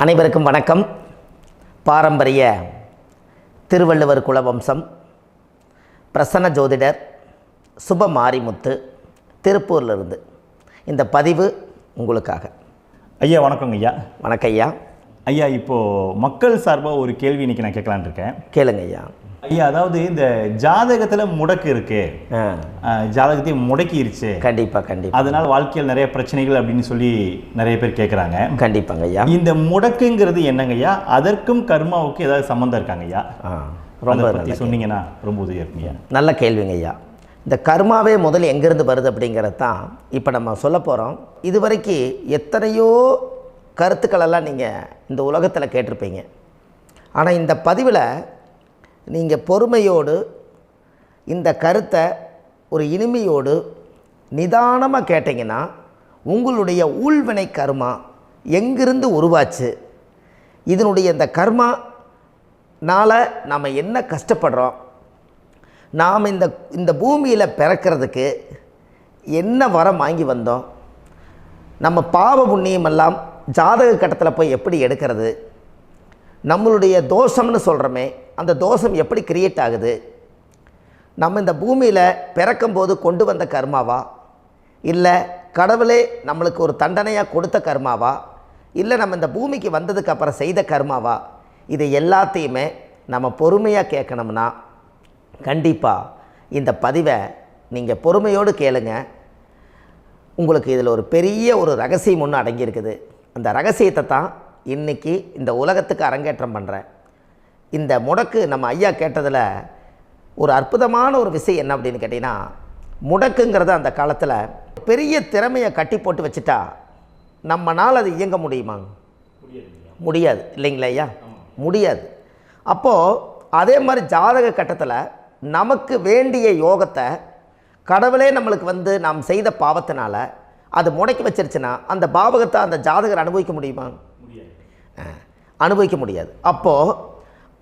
அனைவருக்கும் வணக்கம். பாரம்பரிய திருவள்ளுவர் குலவம்சம் பிரசன்ன ஜோதிடர் சுப மாரிமுத்து திருப்பூரிலிருந்து இந்த பதிவு உங்களுக்காக. ஐயா வணக்கங்க ஐயா. வணக்கம் ஐயா. ஐயா இப்போது மக்கள் சார்பாக ஒரு கேள்வி இன்றைக்கி நான் கேட்கலான் இருக்கேன். கேளுங்க ஐயா. ஐயா, அதாவது இந்த ஜாதகத்தில் முடக்கு இருக்கு, ஜாதகத்தையும் முடக்கிருச்சு, கண்டிப்பாக அதனால் வாழ்க்கையில் நிறைய பிரச்சனைகள் அப்படின்னு சொல்லி நிறைய பேர் கேட்குறாங்க. கண்டிப்பாங்க ஐயா. இந்த முடக்குங்கிறது என்னங்க ஐயா? அதற்கும் கர்மாவுக்கு ஏதாவது சம்மந்தம் இருக்காங்க ஐயா? ரொம்ப பற்றி சொன்னீங்கன்னா ரொம்ப உதவியாக இருக்குங்க. நல்ல கேள்விங்க ஐயா. இந்த கர்மாவே முதல்ல எங்கேருந்து வருது அப்படிங்கிறது தான் இப்போ நம்ம சொல்ல போகிறோம். இதுவரைக்கும் எத்தனையோ கருத்துக்களெல்லாம் நீங்கள் இந்த உலகத்தில் கேட்டிருப்பீங்க. ஆனால் இந்த பதிவில் நீங்கள் பொறுமையோடு இந்த கருத்தை ஒரு இனிமையோடு நிதானமாக கேட்டிங்கன்னா உங்களுடைய ஊழ்வினை கர்மா எங்கிருந்து உருவாச்சு, இதனுடைய இந்த கர்மானால் நாம் என்ன கஷ்டப்படுறோம், நாம் இந்த பூமியில் பிறக்கிறதுக்கு என்ன வரம் வாங்கி வந்தோம், நம்ம பாவ புண்ணியமெல்லாம் ஜாதக கட்டத்தில் போய் எப்படி எடுக்கிறது, நம்மளுடைய தோஷம்னு சொல்கிறோமே அந்த தோஷம் எப்படி கிரியேட் ஆகுது, நம்ம இந்த பூமியில் பிறக்கும்போது கொண்டு வந்த கர்மாவா, இல்லை கடவுளே நம்மளுக்கு ஒரு தண்டனையாக கொடுத்த கர்மாவா, இல்லை நம்ம இந்த பூமிக்கு வந்ததுக்கு அப்புறம் செய்த கர்மாவா, இது எல்லாத்தையுமே நம்ம பொறுமையாக கேட்கணும்னா கண்டிப்பாக இந்த பதிவை நீங்கள் பொறுமையோடு கேளுங்க. உங்களுக்கு இதில் ஒரு பெரிய ஒரு ரகசியம் ஒன்று அடங்கியிருக்குது. அந்த ரகசியத்தை தான் இன்றைக்கி இந்த உலகத்துக்கு அரங்கேற்றம் பண்ணுறேன். இந்த முடக்கு நம்ம ஐயா கேட்டதில் ஒரு அற்புதமான ஒரு விஷயம் என்ன அப்படின்னு கேட்டிங்கன்னா, முடக்குங்கிறது அந்த காலத்தில் பெரிய திறமையை கட்டி போட்டு வச்சுட்டா நம்மனால் அது இயங்க முடியுமா? முடியாது இல்லைங்களா ஐயா? முடியாது. அப்போது அதே மாதிரி ஜாதக கட்டத்தில் நமக்கு வேண்டிய யோகத்தை கடவுளே நம்மளுக்கு நாம் செய்த பாவத்தினால அது முடக்கி வச்சிருச்சுன்னா அந்த பாவகத்தை அந்த ஜாதகர் அனுபவிக்க முடியுமா? அனுபவிக்க முடியாது. அப்போது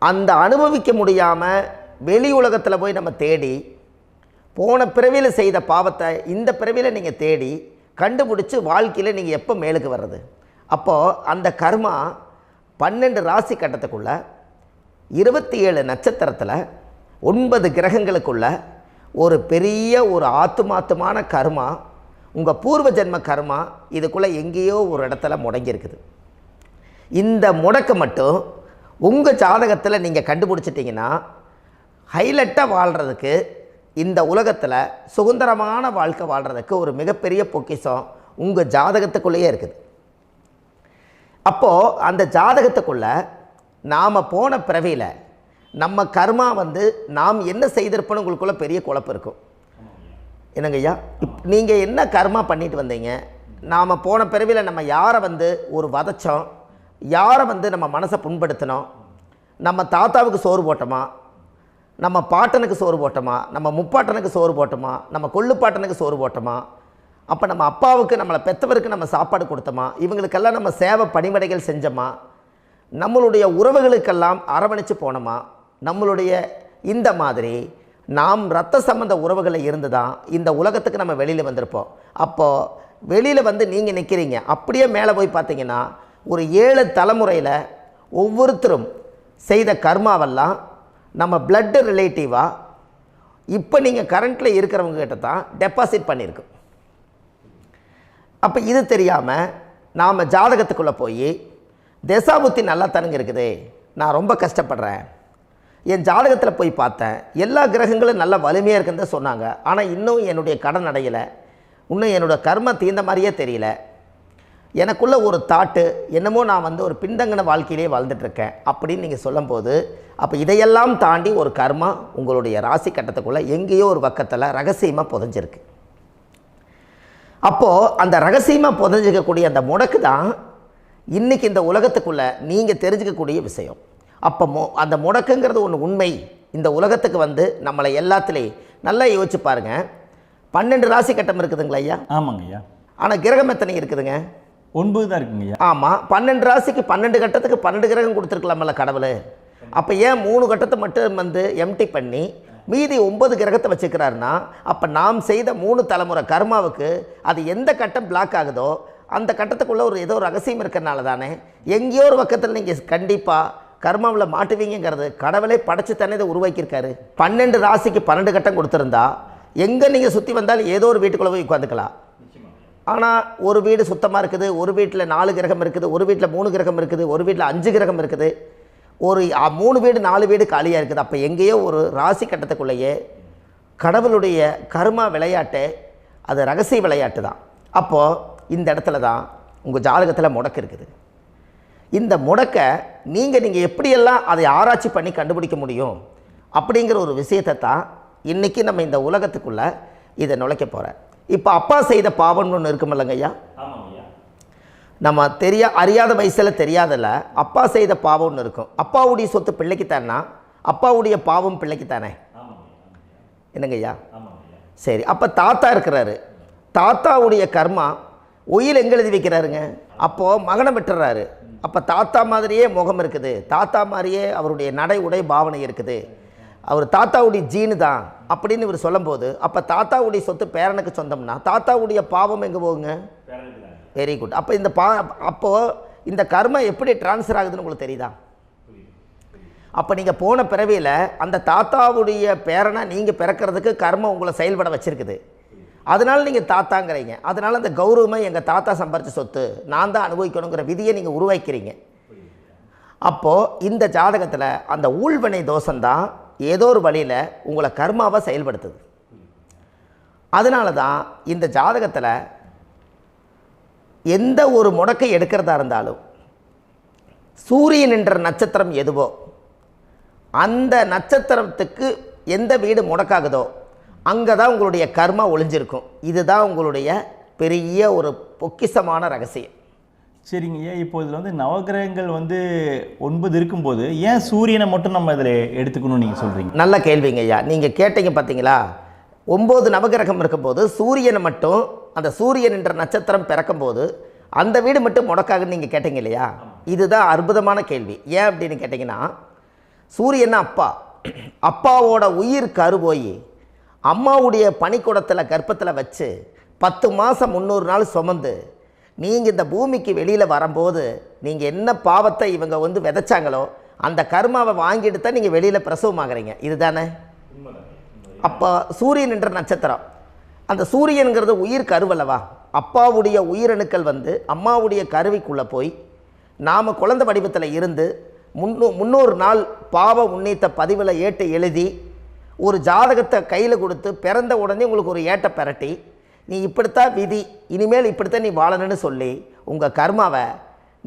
அந்த அனுபவிக்க முடியாமல் வெளி உலகத்தில் போய் நம்ம தேடி போன பிறவியில் செய்த பாவத்தை இந்த பிறவியில் நீங்கள் தேடி கண்டுபிடிச்சி வாழ்க்கையில் நீங்கள் எப்போ மேலுக்கு வர்றது? அப்போது அந்த கர்மா 12 ராசி கட்டத்துக்குள்ள 27 நட்சத்திரத்தில் 9 கிரகங்களுக்குள்ள ஒரு பெரிய ஒரு ஆத்துமாத்துமான கர்மா, உங்கள் பூர்வ ஜென்ம கர்மா இதுக்குள்ளே எங்கேயோ ஒரு இடத்துல முடங்கியிருக்குது. இந்த முடக்க மட்டும் உங்கள் ஜாதகத்தில் நீங்கள் கண்டுபிடிச்சிட்டிங்கன்னா ஹைலைட்டாக வாழ்கிறதுக்கு, இந்த உலகத்தில் சுதந்திரமான வாழ்க்கை வாழ்கிறதுக்கு ஒரு மிகப்பெரிய பொக்கிஷம் உங்கள் ஜாதகத்துக்குள்ளேயே இருக்குது. அப்போது அந்த ஜாதகத்துக்குள்ளே நாம் போன பிறவியில் நம்ம கர்மா நாம் என்ன செய்திருப்போன்னு உங்களுக்குள்ளே பெரிய குழப்பம் இருக்கும். என்னங்க ஐயா, நீங்கள் என்ன கர்மா பண்ணிட்டு வந்தீங்க, நாம் போன பிறவியில் நம்ம யாரை ஒரு வதச்சோம், யாரை நம்ம மனசை புண்படுத்தினோம், நம்ம தாத்தாவுக்கு சோறு போட்டோமா, நம்ம பாட்டனுக்கு சோறு போட்டோமா, நம்ம முப்பாட்டனுக்கு சோறு போட்டோமா, நம்ம கொள்ளுப்பாட்டனுக்கு சோறு போட்டோமா, அப்போ நம்ம அப்பாவுக்கு நம்மளை பெற்றவருக்கு நம்ம சாப்பாடு கொடுத்தோமா, இவங்களுக்கெல்லாம் நம்ம சேவை பணிமடைகள் செஞ்சோமா, நம்மளுடைய உறவுகளுக்கெல்லாம் அரவணைச்சு போனோமா, நம்மளுடைய இந்த மாதிரி நாம் இரத்த சம்பந்த உறவுகளை இருந்து தான் இந்த உலகத்துக்கு நம்ம வெளியில் வந்திருப்போம். அப்போது வெளியில் நீங்கள் நிற்கிறீங்க, அப்படியே மேலே போய் பார்த்தீங்கன்னா ஒரு 7 தலைமுறையில் ஒவ்வொருத்தரும் செய்த கர்மாவெல்லாம் நம்ம பிளட்டு ரிலேட்டிவாக இப்போ நீங்கள் கரண்ட்டில் இருக்கிறவங்க கிட்ட தான் டெபாசிட் பண்ணியிருக்கோம். அப்போ இது தெரியாமல் நாம் ஜாதகத்துக்குள்ளே போய் தசாபுத்தி நல்லா தனுங்க இருக்குது, நான் ரொம்ப கஷ்டப்படுறேன், என் ஜாதகத்தில் போய் பார்த்தேன் எல்லா கிரகங்களும் நல்ல வலிமையாக இருக்குன்னு தான் சொன்னாங்க, ஆனால் இன்னும் என்னுடைய கடன் அடையலை, இன்னும் என்னோடய கர்ம தீர்ந்த மாதிரியே தெரியல, எனக்குள்ளே ஒரு தாட்டு என்னமோ நான் ஒரு பின்தங்கின வாழ்க்கையிலே வாழ்ந்துட்டுருக்கேன் அப்படின்னு நீங்கள் சொல்லும்போது, அப்போ இதையெல்லாம் தாண்டி ஒரு கர்மா உங்களுடைய ராசி கட்டத்துக்குள்ளே எங்கேயோ ஒரு பக்கத்தில் ரகசியமாக புதைஞ்சிருக்கு. அப்போது அந்த ரகசியமாக புதைஞ்சிக்கக்கூடிய அந்த முடக்கு தான் இன்றைக்கி இந்த உலகத்துக்குள்ளே நீங்கள் தெரிஞ்சுக்கக்கூடிய விஷயம். அப்போ அந்த முடக்குங்கிறது ஒன்று உண்மை. இந்த உலகத்துக்கு நம்மளை எல்லாத்துலேயும் நல்லா யோசிச்சு பாருங்கள். 12 ராசி கட்டம் இருக்குதுங்களா ஐயா? ஆமாங்க ஐயா. ஆனால் கிரகம் எத்தனை இருக்குதுங்க? 9 தான் இருக்குங்க ஐயா. ஆமாம், 12 ராசிக்கு 12 கட்டத்துக்கு 12 கிரகம் கொடுத்துருக்கலாமல்ல கடவுள். அப்போ ஏன் 3 கட்டத்தை மட்டும் எம்டி பண்ணி மீதி 9 கிரகத்தை வச்சுக்கிறாருன்னா, அப்போ நாம் செய்த 3 தலைமுறை கர்மாவுக்கு அது எந்த கட்டம் பிளாக் ஆகுதோ அந்த கட்டத்துக்குள்ளே ஏதோ ஒரு ரகசியம் இருக்கிறனால தானே எங்கேயோ ஒரு பக்கத்தில் நீங்கள் கண்டிப்பாக கர்மாவில் மாட்டுவீங்கிறது கடவுளே படைச்சு தானே இதை உருவாக்கியிருக்காரு. 12 ராசிக்கு 12 கட்டம் கொடுத்துருந்தா எங்கே நீங்கள் சுற்றி வந்தாலும் ஏதோ ஒரு வீட்டுக்குள்ளே போய் உட்காந்துக்கலாம். ஆனால் ஒரு வீடு சுத்தமாக இருக்குது, ஒரு வீட்டில் 4 கிரகம் இருக்குது, ஒரு வீட்டில் 3 கிரகம் இருக்குது, ஒரு வீட்டில் 5 கிரகம் இருக்குது, ஒரு 3 வீடு 4 வீடு காலியாக இருக்குது. அப்போ எங்கேயோ ஒரு ராசி கட்டத்துக்குள்ளேயே கடவுளுடைய கர்மா விளையாட்டு, அது ரகசிய விளையாட்டு தான். அப்போது இந்த இடத்துல தான் உங்கள் ஜாதகத்தில் முடக்கு இருக்குது. இந்த முடக்கை நீங்கள் எப்படியெல்லாம் அதை ஆராய்ச்சி பண்ணி கண்டுபிடிக்க முடியும் அப்படிங்கிற ஒரு விஷயத்தை தான் இன்றைக்கி நம்ம இந்த உலகத்துக்குள்ளே இதை நுழைக்க போகிறேன். இப்போ அப்பா செய்த பாவம்னு ஒன்று இருக்குமில்லங்க ஐயா, நம்ம அறியாத வயசில் தெரியாதில்ல, அப்பா செய்த பாவம்னு இருக்கும். அப்பாவுடைய சொத்து பிள்ளைக்குத்தானா, அப்பாவுடைய பாவம் பிள்ளைக்குத்தானே, என்னங்க ஐயா? சரி, அப்போ தாத்தா இருக்கிறாரு, தாத்தாவுடைய கர்மா உயிர் எங்கே எழுதி வைக்கிறாருங்க? அப்போது மகனை விட்டுறாரு. அப்போ தாத்தா மாதிரியே முகம் இருக்குது, தாத்தா மாதிரியே அவருடைய நடை உடை பாவனை இருக்குது, அவர் தாத்தாவுடைய ஜீனு தான் அப்படின்னு இவர் சொல்லும்போது, அப்போ தாத்தாவுடைய சொத்து பேரனுக்கு சொந்தம்னா தாத்தாவுடைய பாவம் எங்கே போகுங்க? Very good. அப்போ அப்போது இந்த கர்மா எப்படி டிரான்ஸ்ஃபர் ஆகுதுன்னு உங்களுக்கு தெரியுதா? அப்போ நீங்கள் போன பிறவியில் அந்த தாத்தாவுடைய பேரனை நீங்கள் பிறக்கிறதுக்கு கர்மம் உங்களை செயல்பட வச்சுருக்குது. அதனால் நீங்கள் தாத்தாங்கிறீங்க. அதனால் அந்த கௌரவமாக எங்கள் தாத்தா சம்பாரித்த சொத்து நான் தான் அனுபவிக்கணுங்கிற விதியை நீங்கள் உருவாக்கிறீங்க. அப்போது இந்த ஜாதகத்தில் அந்த ஊழ்வினை தோஷந்தான் ஏதோ ஒரு வழியில் உங்களை கர்மாவை செயல்படுத்துது. அதனால தான் இந்த ஜாதகத்தில் எந்த ஒரு முடக்கை எடுக்கிறதா இருந்தாலும் சூரியன் என்ற நட்சத்திரம் எதுவோ அந்த நட்சத்திரத்துக்கு எந்த வீடு முடக்காகுதோ அங்கே தான் உங்களுடைய கர்மா ஒளிஞ்சிருக்கும். இதுதான் உங்களுடைய பெரிய ஒரு பொக்கிஷமான ரகசியம். சரிங்க ஐயா, இப்போ இதில் நவகிரகங்கள் 9 இருக்கும்போது ஏன் சூரியனை மட்டும் நம்ம இதில் எடுத்துக்கணும்னு நீங்கள் சொல்கிறீங்க? நல்ல கேள்விங்க ஐயா. நீங்கள் கேட்டீங்க பார்த்தீங்களா, 9 நவகிரகம் இருக்கும்போது சூரியனை மட்டும், அந்த சூரியன் என்ற நட்சத்திரம் பிறக்கும்போது அந்த வீடு மட்டும் முடக்காகுன்னு நீங்கள் கேட்டீங்க இல்லையா? இதுதான் அற்புதமான கேள்வி. ஏன் அப்படின்னு கேட்டிங்கன்னா, சூரியன் அப்பாவோட உயிர் கரு போய் அம்மாவுடைய பனிக்கூடத்தில் கர்ப்பத்தில் வச்சு 10 மாதம் 300 நாள் சுமந்து நீங்கள் இந்த பூமிக்கு வெளியில் வரும்போது நீங்கள் என்ன பாவத்தை இவங்க விதைச்சாங்களோ அந்த கர்மாவை வாங்கிட்டு தான் நீங்கள் வெளியில் பிரசவமாகறீங்க. இதுதானே? அப்போ சூரியன் என்ற நட்சத்திரம், அந்த சூரியனுங்கிறது உயிர் கருவல்லவா, அப்பாவுடைய உயிரணுக்கள் அம்மாவுடைய கருவிக்குள்ளே போய் நாம் குழந்தை வடிவத்தில் இருந்து 300 நாள் பாவ உன்னித்த பதிவில் ஏட்டு எழுதி ஒரு ஜாதகத்தை கையில் கொடுத்து பிறந்த உடனே உங்களுக்கு ஒரு ஏட்டை பெரட்டி நீ இப்படித்தான் விதி, இனிமேல் இப்படித்தான் நீ வாழணும்னு சொல்லி உங்கள் கர்மாவை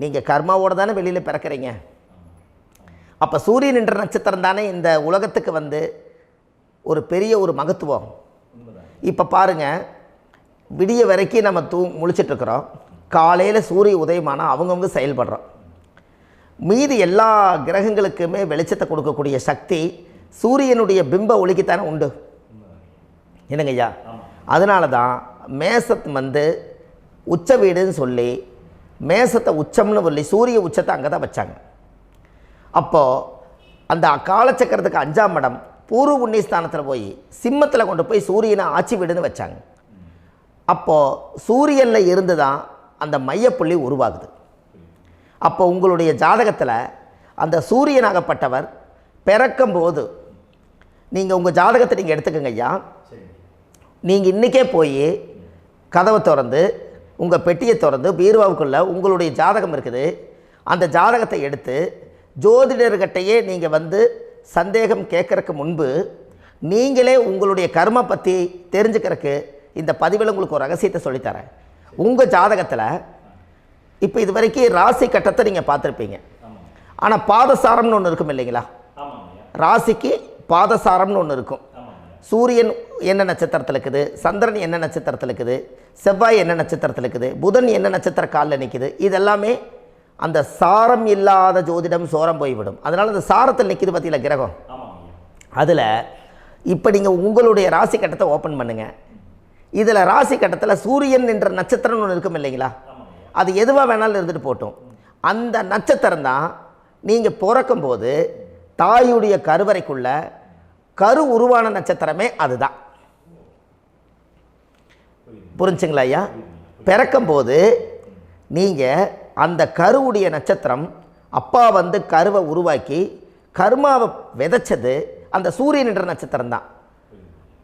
நீங்கள் கர்மாவோடு தானே வெளியில் பிறக்கிறீங்க. அப்போ சூரியன் என்ற நட்சத்திரம் தானே இந்த உலகத்துக்கு ஒரு பெரிய ஒரு மகத்துவம். இப்போ பாருங்கள், விடிய வரைக்கும் நம்ம முழிச்சிட்ருக்குறோம், காலையில் சூரிய உதயமானால் அவங்கவுங்க செயல்படுறோம். மீதி எல்லா கிரகங்களுக்குமே வெளிச்சத்தை கொடுக்கக்கூடிய சக்தி சூரியனுடைய பிம்ப ஒளிக்குத்தானே உண்டு, என்னங்க ஐயா? அதனால தான் மேசத்து உச்ச வீடுன்னு சொல்லி மேசத்தை உச்சம்னு சொல்லி சூரிய உச்சத்தை அங்கே தான் வச்சாங்க. அப்போது அந்த காலச்சக்கரத்துக்கு 5ஆம் இடம் பூர்வ புண்ணியஸ்தானத்தில் போய் சிம்மத்தில் கொண்டு போய் சூரியனை ஆட்சி வீடுன்னு வச்சாங்க. அப்போது சூரியனில் இருந்து தான் அந்த மையப்புள்ளி உருவாகுது. அப்போ உங்களுடைய ஜாதகத்தில் அந்த சூரியனாகப்பட்டவர் பிறக்கும்போது நீங்கள் உங்கள் ஜாதகத்தை நீங்கள் எடுத்துக்கங்க ஐயா. நீங்கள் இன்றைக்கே போய் கதவை திறந்து உங்கள் பெட்டியை திறந்து பீர்வாவுக்குள்ளே உங்களுடைய ஜாதகம் இருக்குது, அந்த ஜாதகத்தை எடுத்து ஜோதிடர்கிட்டையே நீங்கள் சந்தேகம் கேட்குறக்கு முன்பு நீங்களே உங்களுடைய கர்ம பற்றி தெரிஞ்சுக்கிறதுக்கு இந்த பதிவில் உங்களுக்கு ஒரு ரகசியத்தை சொல்லித்தரேன். உங்கள் ஜாதகத்தில் இப்போ இது வரைக்கும் ராசி கட்டத்தை நீங்கள் பார்த்துருப்பீங்க, ஆனால் பாதசாரம்னு ஒன்று இருக்கும் இல்லைங்களா? ராசிக்கு பாதசாரம்னு ஒன்று இருக்கும். சூரியன் என்ன நட்சத்திரத்தில் இருக்குது, சந்திரன் என்ன நட்சத்திரத்தில் இருக்குது, செவ்வாய் என்ன நட்சத்திரத்தில் இருக்குது, புதன் என்ன நட்சத்திர காலில் நிற்குது, இதெல்லாமே அந்த சாரம் இல்லாத ஜோதிடம் சோரம் போய்விடும். அதனால் அந்த சாரத்தில் நிற்கிது பார்த்தீங்களா கிரகம், அதில் இப்போ நீங்கள் உங்களுடைய ராசி கட்டத்தை ஓப்பன் பண்ணுங்கள். இதில் ராசி கட்டத்தில் சூரியன் என்ற நட்சத்திரம்னு ஒன்று இருக்கும் இல்லைங்களா? அது எதுவாக வேணாலும் இருந்துட்டு போட்டோம். அந்த நட்சத்திரம் தான் நீங்கள் பிறக்கும்போது தாயுடைய கருவறைக்குள்ள கரு உருவான நட்சத்திரமே அதுதான். புரிஞ்சுங்களா ஐயா? பிறக்கும்போது நீங்கள் அந்த கருவுடைய நட்சத்திரம் அப்பா வந்து கருவை உருவாக்கி கர்மாவை விதைச்சது அந்த சூரியன் என்ற நட்சத்திரம் தான்.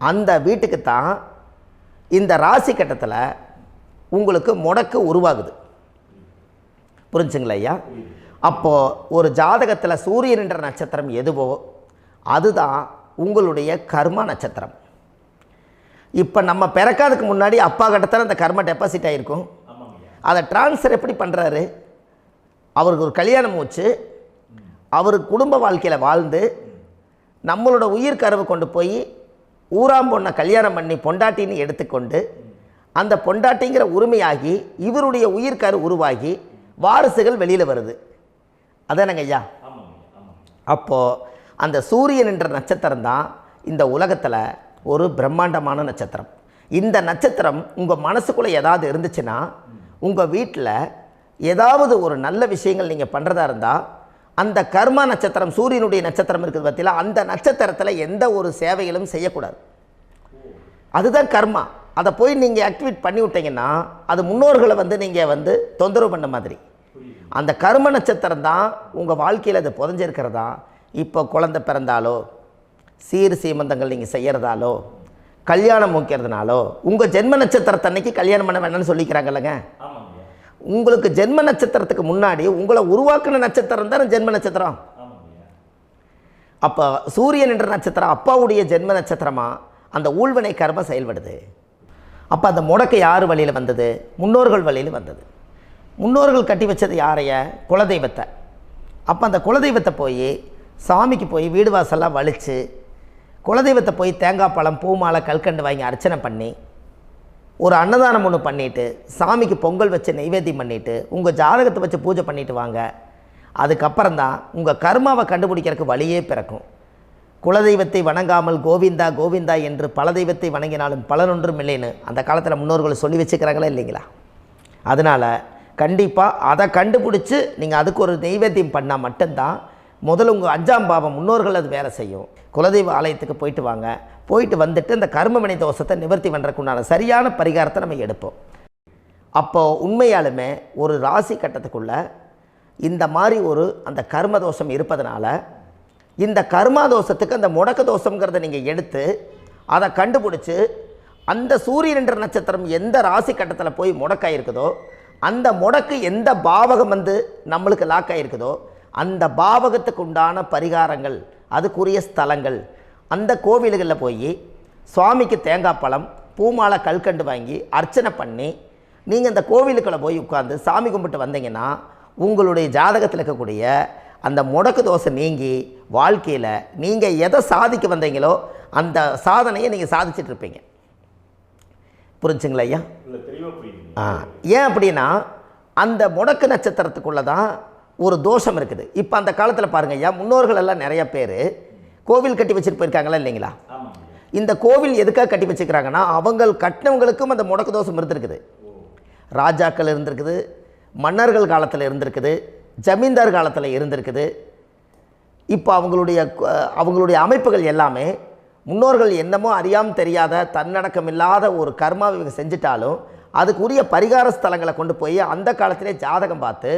அந்த வீட்டுக்கு தான் இந்த ராசி கட்டத்தில் உங்களுக்கு முடக்கு உருவாகுது. புரிஞ்சுங்களா ஐயா? அப்போது ஒரு ஜாதகத்தில் சூரியன் என்ற நட்சத்திரம் எதுவோ அதுதான் உங்களுடைய கர்மா நட்சத்திரம். இப்போ நம்ம பிறக்காதுக்கு முன்னாடி அப்பா கட்டத்தில் அந்த கர்மா டெபாசிட் ஆகிருக்கும். அதை ட்ரான்ஸ்ஃபர் எப்படி பண்ணுறாரு? அவருக்கு ஒரு கல்யாணம் வச்சு அவர் குடும்ப வாழ்க்கையில் வாழ்ந்து நம்மளோட உயிர் கருவை கொண்டு போய் ஊராம் பொண்ணை கல்யாணம் பண்ணி பொண்டாட்டின்னு எடுத்துக்கொண்டு அந்த பொண்டாட்டிங்கிற உரிமையாகி இவருடைய உயிர் கரு உருவாகி வாரிசுகள் வெளியில் வருது. அதானங்க ஐயா? அப்போது அந்த சூரியன் என்ற நட்சத்திரம் தான் இந்த உலகத்தில் ஒரு பிரம்மாண்டமான நட்சத்திரம். இந்த நட்சத்திரம் உங்கள் மனசுக்குள்ளே ஏதாவது இருந்துச்சுன்னா உங்கள் வீட்டில் ஏதாவது ஒரு நல்ல விஷயங்கள் நீங்கள் பண்ணுறதா இருந்தால் அந்த கர்மா நட்சத்திரம் சூரியனுடைய நட்சத்திரம் இருக்குது பார்த்தீங்களா, அந்த நட்சத்திரத்தில் எந்த ஒரு சேவைகளும் செய்யக்கூடாது. அதுதான் கர்மா. அதை போய் நீங்கள் ஆக்டிவேட் பண்ணி விட்டீங்கன்னா அது முன்னோர்களை வந்து நீங்கள் வந்து தொந்தரவு பண்ண மாதிரி. அந்த கர்ம நட்சத்திரம் தான் உங்கள் வாழ்க்கையில் அது புதஞ்சிருக்கிறதா. இப்போ குழந்தை பிறந்தாலோ சீர் சீமந்தங்கள் நீங்கள் செய்கிறதாலோ கல்யாணம் முக்கிறதுனாலோ உங்கள் ஜென்ம நட்சத்திரத்தன்னைக்கு கல்யாணம் பண்ண வேண்டாம்னு சொல்லிக்கிறாங்கல்லங்க. உங்களுக்கு ஜென்ம நட்சத்திரத்துக்கு முன்னாடி உங்களை உருவாக்குன நட்சத்திரம் தான் ஜென்ம நட்சத்திரம். அப்போ சூரியன் என்ற நட்சத்திரம் அப்பாவுடைய ஜென்ம நட்சத்திரமாக அந்த ஊழ்வினை கர்மம் செயல்படுது. அப்போ அந்த முடக்கு யார் வழியில் வந்தது? முன்னோர்கள் வழியில் வந்தது. முன்னோர்கள் கட்டி வச்சது யாரைய? குலதெய்வத்தை. அப்போ அந்த குலதெய்வத்தை போய் சாமிக்கு போய் வீடு வாசல்லாம் வலித்து குலதெய்வத்தை போய் தேங்காய் பழம் பூ மாலை கல்கண்டு வாங்கி அர்ச்சனை பண்ணி ஒரு அன்னதானம் ஒன்று பண்ணிவிட்டு சாமிக்கு பொங்கல் வச்சு நைவேத்தியம் பண்ணிவிட்டு உங்கள் ஜாதகத்தை வச்சு பூஜை பண்ணிவிட்டு வாங்க. அதுக்கப்புறம் தான் உங்கள் கர்மாவை கண்டுபிடிக்கிறதுக்கு வழியே பிறக்கும். குலதெய்வத்தை வணங்காமல் கோவிந்தா கோவிந்தா என்று பல தெய்வத்தை வணங்கினாலும் பலனொன்றும் இல்லைன்னு அந்த காலத்தில் முன்னோர்கள் சொல்லி வச்சுக்கிறாங்களா இல்லைங்களா? அதனால் கண்டிப்பாக அதை கண்டுபிடிச்சி நீங்கள் அதுக்கு ஒரு நைவேத்தியம் பண்ணால் மட்டும்தான் முதல்ல உங்கள் 5ஆம் பாவம் முன்னோர்கள் அது வேலை செய்யும். குலதெய்வ ஆலயத்துக்கு போயிட்டு வாங்க. போயிட்டு வந்துட்டு இந்த கர்மவினை தோஷத்தை நிவர்த்தி பண்ணுறதுக்குண்டான சரியான பரிகாரத்தை நம்ம எடுப்போம். அப்போது உண்மையாலுமே ஒரு ராசி கட்டத்துக்குள்ளே இந்த மாதிரி ஒரு அந்த கர்ம தோஷம் இருப்பதனால இந்த கர்மா தோஷத்துக்கு அந்த முடக்க தோஷங்கிறத நீங்கள் எடுத்து அதை கண்டுபிடிச்சி அந்த சூரியன் என்ற நட்சத்திரம் எந்த ராசி கட்டத்தில் போய் முடக்காயிருக்குதோ அந்த முடக்கு எந்த பாவகம் வந்து நம்மளுக்கு லாக் ஆகிருக்குதோ அந்த பாவகத்துக்கு உண்டான பரிகாரங்கள் அதுக்குரிய ஸ்தலங்கள் அந்த கோவில்களில் போய் சுவாமிக்கு தேங்காய் பழம் பூமாலை கல்கண்டு வாங்கி அர்ச்சனை பண்ணி நீங்கள் இந்த கோவிலுக்குள்ளே போய் உட்காந்து சாமி கும்பிட்டு வந்தீங்கன்னா உங்களுடைய ஜாதகத்தில் இருக்கக்கூடிய அந்த முடக்கு தோசை நீங்கி வாழ்க்கையில் நீங்கள் எதை சாதிக்க வந்தீங்களோ அந்த சாதனையை நீங்கள் சாதிச்சிட்ருப்பீங்க. புரிஞ்சுங்களா ஐயா? ஏன் அப்படின்னா அந்த முடக்கு நட்சத்திரத்துக்குள்ளே தான் ஒரு தோஷம் இருக்குது. இப்போ அந்த காலத்தில் பாருங்கள் ஐயா, முன்னோர்கள் எல்லாம் நிறைய பேர் கோவில் கட்டி வச்சுட்டு போயிருக்காங்களா இல்லைங்களா? இந்த கோவில் எதுக்காக கட்டி வச்சுக்கிறாங்கன்னா அவங்க கட்டினவங்களுக்கும் அந்த முடக்கு தோஷம் இருந்திருக்குது. ராஜாக்கள் இருந்திருக்குது, மன்னர்கள் காலத்தில் இருந்திருக்குது, ஜமீன்தார் காலத்தில் இருந்திருக்குது. இப்போ அவங்களுடைய அமைப்புகள் எல்லாமே முன்னோர்கள் என்னமோ அறியாமல் தெரியாத தன்னடக்கம் இல்லாத ஒரு கர்மாவை இவங்க செஞ்சிட்டாலும் அதுக்குரிய பரிகார ஸ்தலங்களை கொண்டு போய் அந்த காலத்திலே ஜாதகம் பார்த்து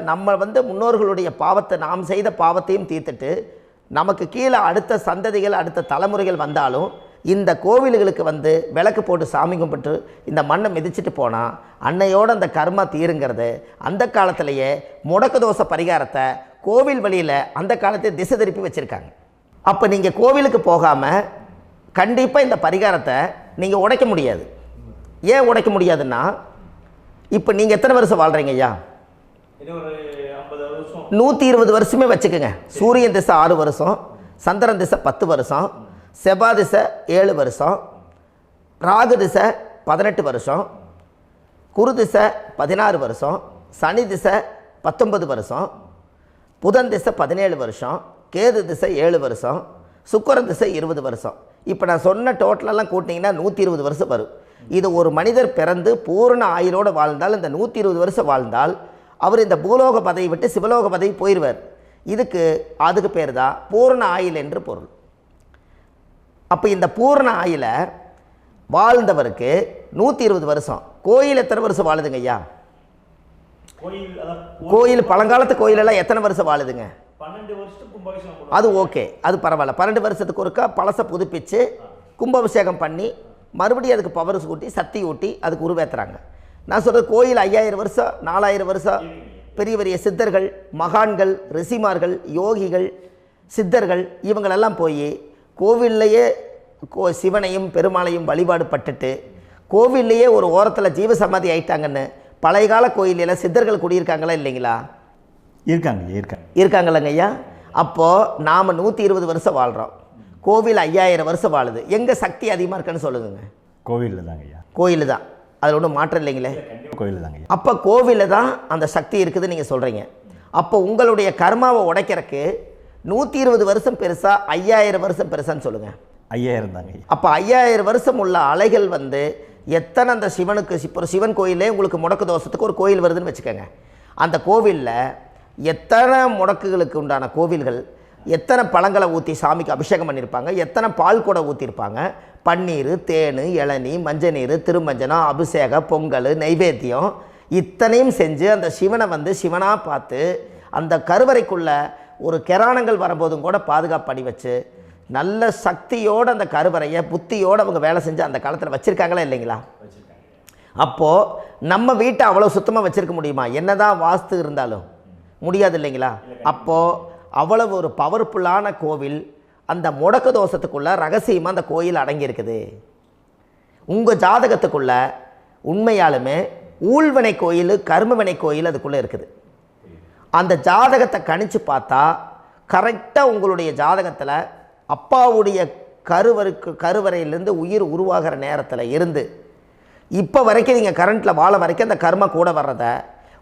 நம்ம வந்து முன்னோர்களுடைய பாவத்தை நாம் செய்த பாவத்தையும் தீர்த்துட்டு நமக்கு கீழே அடுத்த சந்ததிகள் அடுத்த தலைமுறைகள் வந்தாலும் இந்த கோவில்களுக்கு வந்து விளக்கு போட்டு சாமி கும்பிட்டு இந்த மண்ணை மிதிச்சிட்டு போனால் அன்னையோடு அந்த கர்மா தீருங்கிறது அந்த காலத்திலேயே முடக்க தோஷ பரிகாரத்தை கோவில் வழியில் அந்த காலத்தை திசை திருப்பி வச்சுருக்காங்க. அப்போ நீங்கள் கோவிலுக்கு போகாமல் கண்டிப்பாக இந்த பரிகாரத்தை நீங்கள் உடைக்க முடியாது. ஏன் உடைக்க முடியாதுன்னா இப்போ நீங்கள் எத்தனை வருஷம் வாழ்கிறீங்க ஐயா? 120 வருஷமே வச்சுக்கோங்க. சூரியன் திசை 6 வருஷம், சந்திரன் திசை 10 வருஷம், செவ்வாய் திசை 7 வருஷம், ராகு திசை 18 வருஷம், குரு திசை 16 வருஷம், சனி திசை 19 வருஷம், புதன் திசை 17 வருஷம், கேது திசை 7 வருஷம், சுக்கிரன் திசை 20 வருஷம். இப்போ நான் சொன்ன டோட்டலெல்லாம் கூட்டிங்கன்னா 120 வருஷம் வரும். இது ஒரு மனிதர் பிறந்து பூரண ஆயுளோடு வாழ்ந்தால் இந்த 120 வருஷம் வாழ்ந்தால் அவர் இந்த பூலோக பதவி விட்டு சிவலோக பதவி போயிடுவார். அதுக்கு பேர் தான் பூரண ஆயுள் என்று பொருள். அப்போ இந்த பூரண ஆயுளை வாழ்ந்தவருக்கு 120 வருஷம். கோயில் எத்தனை வருஷம் வாழுதுங்க ஐயா? கோயில் பழங்காலத்து கோயிலெல்லாம் எத்தனை வருஷம் வாழுதுங்க? 12 வருஷத்துக்கு கும்பாபிஷேகம். அது ஓகே, அது பரவாயில்ல. 12 வருஷத்துக்கு ஒருக்கா பழசை புதுப்பிச்சு கும்பாபிஷேகம் பண்ணி மறுபடியும் அதுக்கு பவர் ஊட்டி சக்தி ஊட்டி அதுக்கு உருவேற்றுறாங்க. நான் சொல்கிறது கோயில் 5000 வருஷம் 4000 வருஷம் பெரிய பெரிய சித்தர்கள், மகான்கள், ரிஷிமார்கள், யோகிகள், சித்தர்கள் இவங்களெல்லாம் போய் கோவில்லையே சிவனையும் பெருமாளையும் வழிபாடு பட்டுட்டு கோவில்லையே ஒரு ஓரத்தில் ஜீவசமாதி ஆயிட்டாங்கன்னு பழைய கால கோயிலில் சித்தர்கள் குடியிருக்காங்களா இல்லைங்களா? இருக்காங்கல்லங்க ஐயா. அப்போது நாம் 120 வருஷம் வாழ்கிறோம், கோவில் 5000 வருஷம் வாழுது. எங்கே சக்தி அதிகமாக இருக்குன்னு சொல்லுங்க? கோவிலில் தாங்க ஐயா. கோயில் தான், அதில் ஒன்றும் மாற்றம் இல்லைங்களே. கோயில் தாங்க. அப்போ கோவிலில் தான் அந்த சக்தி இருக்குதுன்னு நீங்கள் சொல்கிறீங்க. அப்போ உங்களுடைய கர்மாவை உடைக்கிறதுக்கு 120 வருஷம் பெருசா 5000 வருஷம் பெருசான்னு சொல்லுங்கள்? 5000 தாங்க. அப்போ 5000 வருஷம் உள்ள அலைகள் எத்தனை அந்த சிவனுக்கு இப்போ சிவன் கோயிலே உங்களுக்கு முடக்கு தோஷத்துக்கு ஒரு கோயில் வருதுன்னு வச்சுக்கோங்க. அந்த கோவிலில் எத்தனை முடக்குகளுக்கு உண்டான கோவில்கள், எத்தனை பழங்களை ஊற்றி சாமிக்கு அபிஷேகம் பண்ணியிருப்பாங்க, எத்தனை பால் கூட ஊற்றிருப்பாங்க, பன்னீர், தேன், இளநீ, மஞ்சள் நீர், திருமஞ்சனம், அபிஷேகம், பொங்கல், நைவேத்தியம் இத்தனையும் செஞ்சு அந்த சிவனை சிவனாக பார்த்து அந்த கருவறைக்குள்ள ஒரு கிராணங்கள் வரும்போதும் கூட பாதுகாப்பு பண்ணி வச்சு நல்ல சக்தியோடு அந்த கருவறையை புத்தியோடு அவங்க வேலை செஞ்சு அந்த காலத்தில் வச்சுருக்காங்களா இல்லைங்களா? அப்போது நம்ம வீட்டை அவ்வளோ சுத்தமாக வச்சுருக்க முடியுமா? என்னதான் வாஸ்து இருந்தாலும் முடியாது இல்லைங்களா? அப்போது அவ்வளவு ஒரு பவர்ஃபுல்லான கோவில் அந்த முடக்கு தோஷத்துக்குள்ளே ரகசியமாக அந்த கோயில் அடங்கியிருக்குது. உங்கள் ஜாதகத்துக்குள்ளே உண்மையாலுமே ஊழ்வினை கோயில், கர்மவினை கோயில் அதுக்குள்ளே இருக்குது. அந்த ஜாதகத்தை கணிச்சு பார்த்தா கரெக்டாக உங்களுடைய ஜாதகத்தில் அப்பாவுடைய கருவறையிலேருந்து உயிர் உருவாகிற நேரத்தில் இருந்து இப்போ வரைக்கும் நீங்கள் கரண்ட்டில் வாழ வரைக்கும் அந்த கர்ம கூட வர்றதை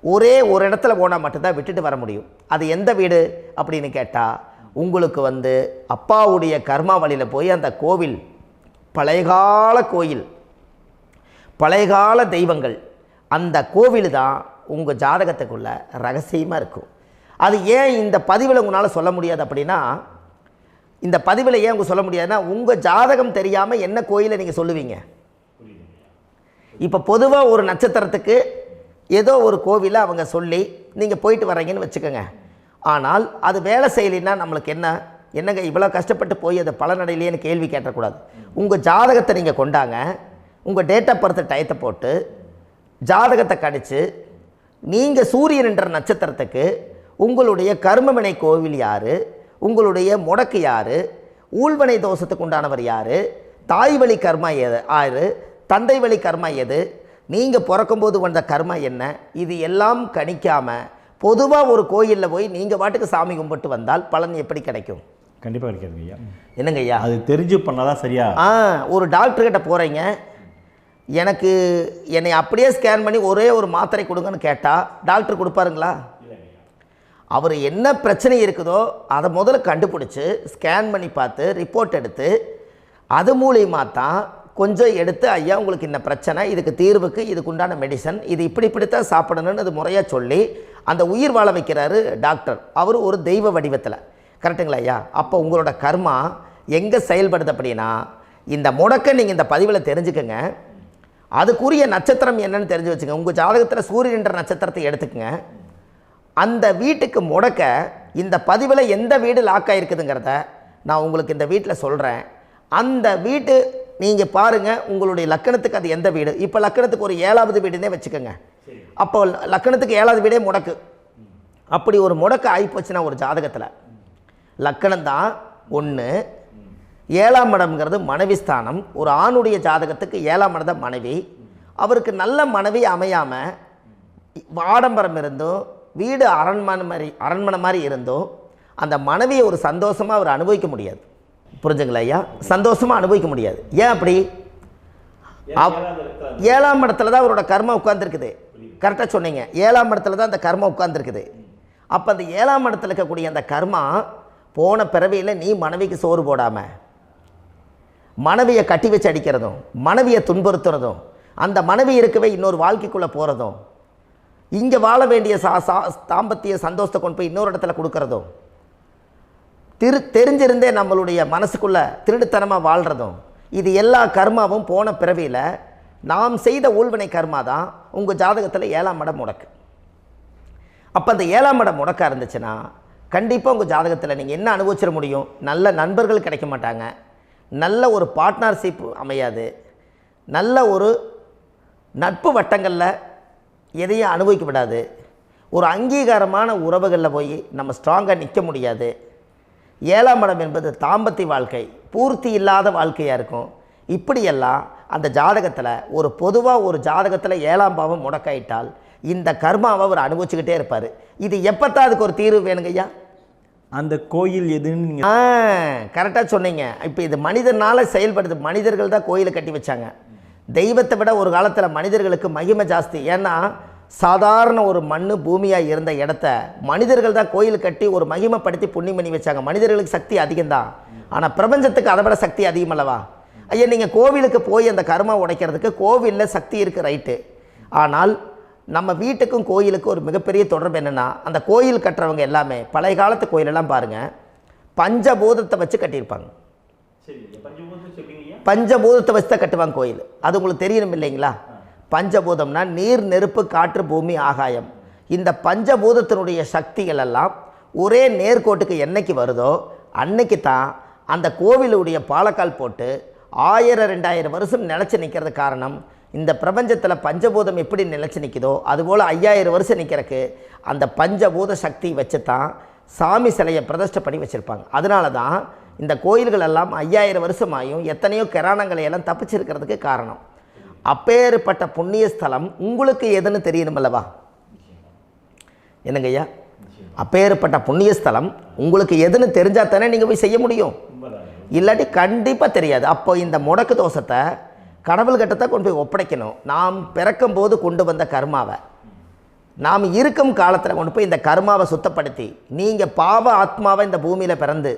ஒரே ஒரு இடத்துல போனால் மட்டும்தான் விட்டுட்டு வர முடியும். அது எந்த வீடு அப்படின்னு கேட்டால் உங்களுக்கு அப்பாவுடைய கர்மா வழியில் போய் அந்த கோவில் பழையகால கோயில், பழையகால தெய்வங்கள், அந்த கோவில் தான் உங்கள் ஜாதகத்துக்குள்ள ரகசியமாக இருக்கும். அது ஏன் இந்த பதிவில் உங்களால் சொல்ல முடியாது அப்படின்னா, இந்த பதிவில் ஏன் உங்க சொல்ல முடியாதுன்னா உங்கள் ஜாதகம் தெரியாமல் என்ன கோயிலை நீங்கள் சொல்லுவீங்க? இப்போ பொதுவாக ஒரு நட்சத்திரத்துக்கு ஏதோ ஒரு கோவிலை அவங்க சொல்லி நீங்கள் போயிட்டு வர்றீங்கன்னு வச்சுக்கோங்க. ஆனால் அது வேலை செய்யலைன்னா நம்மளுக்கு என்னங்க இவ்வளோ கஷ்டப்பட்டு போய் அதை பலனடையிலேன்னு கேள்வி கேட்டக்கூடாது. உங்கள் ஜாதகத்தை நீங்கள் கொண்டாங்க, உங்கள் டேட் ஆஃப் பர்த் டயத்தை போட்டு ஜாதகத்தை கணிச்சு நீங்கள் சூரியன் என்ற நட்சத்திரத்துக்கு உங்களுடைய கர்மவினை கோவில் யார், உங்களுடைய முடக்கு யார், ஊழ்வனை தோஷத்துக்கு உண்டானவர் யார், தாய் வழி கர்மா யார், தந்தை வழி கர்மா எது, நீங்கள் பிறக்கும்போது வந்த கர்மா என்ன, இது எல்லாம் கணிக்காமல் பொதுவாக ஒரு கோயிலில் போய் நீங்கள் பாட்டுக்கு சாமி கும்பிட்டு வந்தால் பலன் எப்படி கிடைக்கும்? கண்டிப்பாக கிடைக்காதுங்க ஐயா. என்னங்க ஐயா? அது தெரிஞ்சு பண்ணாதான் சரியா? ஒரு டாக்டர்கிட்ட போகிறீங்க, என்னை அப்படியே ஸ்கேன் பண்ணி ஒரே ஒரு மாத்திரை கொடுங்கன்னு கேட்டால் டாக்டர் கொடுப்பாருங்களா? அவர் என்ன பிரச்சனை இருக்குதோ அதை முதல்ல கண்டுபிடிச்சி ஸ்கேன் பண்ணி பார்த்து ரிப்போர்ட் எடுத்து அது மூலியமாக தான் கொஞ்சம் எடுத்து ஐயா உங்களுக்கு இந்த பிரச்சனை, இதுக்கு தீர்வுக்கு இதுக்குண்டான மெடிசன், இது இப்படித்தான் சாப்பிடணும்னு அது முறையாக சொல்லி அந்த உயிர் வாழ வைக்கிறாரு டாக்டர். அவர் ஒரு தெய்வ வடிவத்தில். கரெக்டுங்களா ஐயா? அப்போ உங்களோட கர்மா எங்கே செயல்படுது அப்படின்னா, இந்த முடக்க நீங்கள் இந்த பதிவில் தெரிஞ்சுக்கங்க. அதுக்குரிய நட்சத்திரம் என்னன்னு தெரிஞ்சு வச்சுங்க. உங்கள் ஜாதகத்தில் சூரியன் என்ற நட்சத்திரத்தை எடுத்துக்கங்க. அந்த வீட்டுக்கு முடக்க இந்த பதிவில் எந்த வீடு லாக் ஆகிருக்குதுங்கிறத நான் உங்களுக்கு இந்த வீட்டில் சொல்கிறேன். அந்த வீட்டு நீங்கள் பாருங்கள், உங்களுடைய லக்கணத்துக்கு அது எந்த வீடு. இப்போ லக்கணத்துக்கு ஒரு 7வது வீடுன்னே வச்சுக்கோங்க. அப்போ லக்கணத்துக்கு 7வது வீடே முடக்கு. அப்படி ஒரு முடக்கு ஆகிப்போச்சுன்னா ஒரு ஜாதகத்தில் லக்கணம் தான் 1, 7ஆம் இடம்ங்கிறது மனைவி ஸ்தானம். ஒரு ஆணுடைய ஜாதகத்துக்கு 7ஆம் இடம் தான் மனைவி. அவருக்கு நல்ல மனைவி அமையாமல் ஆடம்பரம் இருந்தும் வீடு அரண்மனை மாதிரி இருந்தும் அந்த மனைவியை ஒரு சந்தோஷமாக அவர் அனுபவிக்க முடியாது. புரிஞ்சுங்களா ஐயா? சந்தோஷமாக அனுபவிக்க முடியாது. ஏன் அப்படி? 7ஆம் இடத்துல தான் அவரோட கர்மா உட்கார்ந்துருக்குது. கரெக்டாக சொன்னீங்க. 7ஆம் இடத்துல தான் அந்த கர்மா உட்கார்ந்துருக்குது. அப்போ அந்த 7ஆம் இடத்துல இருக்கக்கூடிய அந்த கர்மா போன பிறவியில் நீ மனைவிக்கு சோறு போடாமல் மனைவியை கட்டி வச்சு அடிக்கிறதும், மனைவியை துன்புறுத்துறதும், அந்த மனைவி இருக்கவே இன்னொரு வாழ்க்கைக்குள்ளே போகிறதும், இங்கே வாழ வேண்டிய தாம்பத்திய சந்தோஷத்தை கொண்டு போய் இன்னொரு இடத்துல கொடுக்கறதும், தெரிஞ்சிருந்தே நம்மளுடைய மனசுக்குள்ளே திருடுத்தனமாக வாழ்கிறதும், இது எல்லா கர்மாவும் போன பிறவியில் நாம் செய்த ஊழ்வினை கர்மா தான் உங்கள் ஜாதகத்தில் 7ஆம் இடம் முடக்கு. அப்போ அந்த 7ஆம் இடம் முடக்கா இருந்துச்சுன்னா கண்டிப்பாக உங்கள் ஜாதகத்தில் நீங்கள் என்ன அனுபவிச்சிட முடியும்? நல்ல நண்பர்கள் கிடைக்க மாட்டாங்க, நல்ல ஒரு பார்ட்னர்ஷிப் அமையாது, நல்ல ஒரு நட்பு வட்டங்களில் எதையும் அனுபவிக்க விடாது, ஒரு அங்கீகாரமான உறவுகளில் போய் நம்ம ஸ்ட்ராங்காக நிற்க முடியாது. 7ஆம் இடம் என்பது தாம்பத்திய வாழ்க்கை, பூர்த்தி இல்லாத வாழ்க்கையாக இருக்கும். இப்படியெல்லாம் அந்த ஜாதகத்தில் ஒரு பொதுவாக ஒரு ஜாதகத்தில் 7ஆம் பாவம் முடக்காயிட்டால் இந்த கர்மாவை அவர் அனுபவிச்சுக்கிட்டே இருப்பார். இது எப்போத்தான் அதுக்கு ஒரு தீர்வு வேணுங்கய்யா? அந்த கோயில் எதுன்னு நீங்கள் கரெக்டாக சொன்னீங்க. இப்போ இது மனிதனால் செயல்படுது. மனிதர்கள் தான் கோயிலை கட்டி வச்சாங்க. தெய்வத்தை விட ஒரு காலத்தில் மனிதர்களுக்கு மகிமை ஜாஸ்தி. ஏன்னா சாதாரண ஒரு மண் பூமியாக இருந்த இடத்த மனிதர்கள் தான் கோயில் கட்டி ஒரு மகிமைப்படுத்தி புண்ணியம் பண்ணி வச்சாங்க. மனிதர்களுக்கு சக்தி அதிகம்தான், ஆனால் பிரபஞ்சத்துக்கு அதை விட சக்தி அதிகம் அல்லவா? ஐயா, நீங்கள் கோவிலுக்கு போய் அந்த கர்மா உடைக்கிறதுக்கு கோவிலில் சக்தி இருக்குது, ரைட்டு. ஆனால் நம்ம வீட்டுக்கும் கோயிலுக்கும் ஒரு மிகப்பெரிய தொடர்பு என்னென்னா, அந்த கோயில் கட்டுறவங்க எல்லாமே பழைய காலத்து கோயிலெல்லாம் பாருங்கள், பஞ்சபூதத்தை வச்சு கட்டியிருப்பாங்க. பஞ்சபூதத்தை வச்சு தான் கட்டுவாங்க கோயில். அது உங்களுக்கு தெரியணும் இல்லைங்களா? பஞ்சபூதம்னா நீர், நெருப்பு, காற்று, பூமி, ஆகாயம். இந்த பஞ்சபூதத்தினுடைய சக்திகள் எல்லாம் ஒரே நேர்கோட்டுக்கு என்னைக்கு வருதோ அன்னைக்கு தான் அந்த கோவிலுடைய பாலக்கால் போட்டு 1000-2000 வருஷம் நிலச்சி நிற்கிறது. காரணம், இந்த பிரபஞ்சத்தில் பஞ்சபூதம் எப்படி நிலச்சி நிற்குதோ அதுபோல் 5000 வருஷம் நிற்கிறதுக்கு அந்த பஞ்சபூத சக்தி வச்சு தான் சாமி சிலையை பிரதிஷ்டை பண்ணி வச்சுருப்பாங்க. அதனால தான் இந்த கோயில்கள் எல்லாம் 5000 வருஷமாயும் எத்தனையோ கிராணங்களை எல்லாம் தப்பிச்சிருக்கிறதுக்கு காரணம். அப்பேற்பட்ட புண்ணிய ஸ்தலம் உங்களுக்கு எதுன்னு தெரியணும் அல்லவா? என்னங்கய்யா? அப்பேற்பட்ட புண்ணிய ஸ்தலம் உங்களுக்கு எதுன்னு தெரிஞ்சால் தானே நீங்கள் போய் செய்ய முடியும், இல்லாட்டி கண்டிப்பாக தெரியாது. அப்போ இந்த முடக்கு தோஷத்தை கடவுள்கிட்ட கொண்டு போய் ஒப்படைக்கணும். நாம் பிறக்கும் போது கொண்டு வந்த கர்மாவை நாம் இருக்கும் காலத்தில் கொண்டு போய் இந்த கர்மாவை சுத்தப்படுத்தி, நீங்கள் பாவ ஆத்மாவை இந்த பூமியில் பிறந்து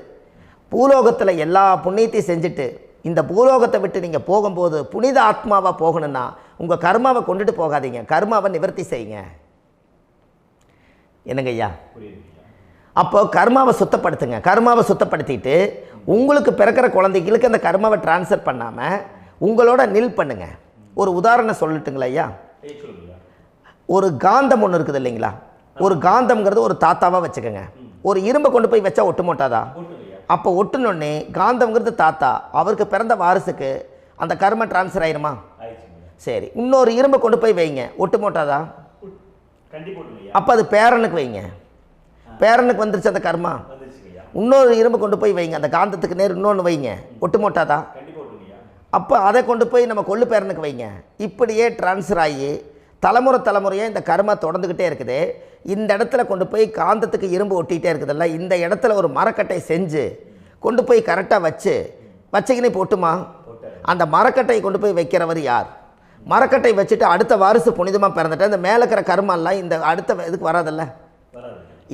பூலோகத்தில் எல்லா புண்ணியத்தையும் செஞ்சுட்டு இந்த பூலோகத்தை விட்டு நீங்கள் போகும்போது புனித ஆத்மாவாக போகணுன்னா உங்கள் கர்மாவை கொண்டுட்டு போகாதீங்க, கர்மாவை நிவர்த்தி செய்யுங்க. என்னங்கய்யா? அப்போ கர்மாவை சுத்தப்படுத்துங்க. கர்மாவை சுத்தப்படுத்திட்டு உங்களுக்கு பிறக்கிற குழந்தைகளுக்கு அந்த கர்மாவை டிரான்ஸ்ஃபர் பண்ணாமல் உங்களோட நில் பண்ணுங்க. ஒரு உதாரணம் சொல்லட்டுங்களா ஐயா? ஒரு காந்தம் ஒன்று இருக்குது இல்லைங்களா? ஒரு காந்தம்ங்கிறது ஒரு தாத்தாவாக வச்சுக்கோங்க. ஒரு இரும்பை கொண்டு போய் வச்சா ஒட்டு மோட்டாதா? அப்போ ஒட்டுனோடனே காந்தம்ங்கிறது தாத்தா, அவருக்கு பிறந்த வாரிசுக்கு அந்த கர்ம டிரான்ஸ்ஃபர் ஆயிருமா? சரி, இன்னொரு இரும்பை கொண்டு போய் வைங்க, ஒட்டு மோட்டாதா? அப்போ அது பேரனுக்கு வைங்க, பேரனுக்கு வந்துருச்சு அந்த கர்மா. இன்னொரு இரும்பை கொண்டு போய் வைங்க, அந்த காந்தத்துக்கு நேர் இன்னொன்று வைங்க, ஒட்டு மோட்டாதா? அப்போ அதை கொண்டு போய் நம்ம கொள்ளு பேரனுக்கு வைங்க. இப்படியே டிரான்ஸ்ஃபர் ஆகி தலைமுறையாக இந்த கர்மா தொடர்ந்துக்கிட்டே இருக்குது. இந்த இடத்துல கொண்டு போய் காந்தத்துக்கு இரும்பு ஒட்டிகிட்டே இருக்குதுல்ல, இந்த இடத்துல ஒரு மரக்கட்டை செஞ்சு கொண்டு போய் கரெக்டாக வச்சுக்கினே போட்டுமா? அந்த மரக்கட்டையை கொண்டு போய் வைக்கிறவர் யார்? மரக்கட்டை வச்சுட்டு அடுத்த வாரிசு புனிதமாக பிறந்துட்டு அந்த மேலே இருக்கிற கர்மாலாம் இந்த அடுத்த இதுக்கு வராதில்ல.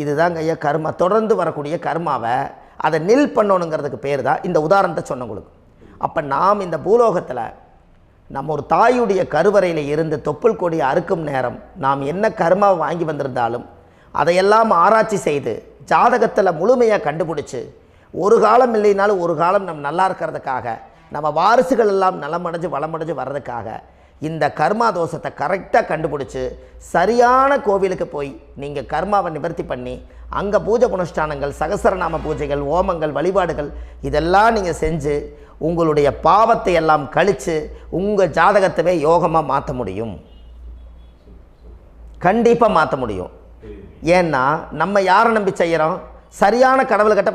இதுதாங்க ஐயா கர்மா. தொடர்ந்து வரக்கூடிய கர்மாவை அதை நில் பண்ணணுங்கிறதுக்கு பேர் தான் இந்த உதாரணத்தை சொன்னவங்களுக்கு. அப்போ நாம் இந்த பூலோகத்தில் நம்ம ஒரு தாயுடைய கருவறையில் இருந்து தொப்புள் கொடி அறுக்கும் நேரம் நாம் என்ன கர்மாவை வாங்கி வந்திருந்தாலும் அதையெல்லாம் ஆராய்ச்சி செய்து ஜாதகத்தில் முழுமையாக கண்டுபிடிச்சி ஒரு காலம் இல்லைனாலும் ஒரு காலம் நம்ம நல்லா இருக்கிறதுக்காக, நம்ம வாரிசுகள் எல்லாம் நலமடைஞ்சு வளமடைஞ்சு வர்றதுக்காக இந்த கர்மா தோஷத்தை கரெக்டாக கண்டுபிடிச்சி சரியான கோவிலுக்கு போய் நீங்கள் கர்மாவை நிவர்த்தி பண்ணி அங்கே பூஜை புனஸ்தானங்கள், சகசரநாம பூஜைகள், ஓமங்கள், வழிபாடுகள் இதெல்லாம் நீங்கள் செஞ்சு உங்களுடைய பாவத்தை எல்லாம் கழித்து உங்கள் ஜாதகத்தவே யோகமாக மாற்ற முடியும். கண்டிப்பாக மாற்ற முடியும். ஏன்னா நம்ம யாரை நம்பி செய்கிறோம்? சரியான கடவுள்கிட்ட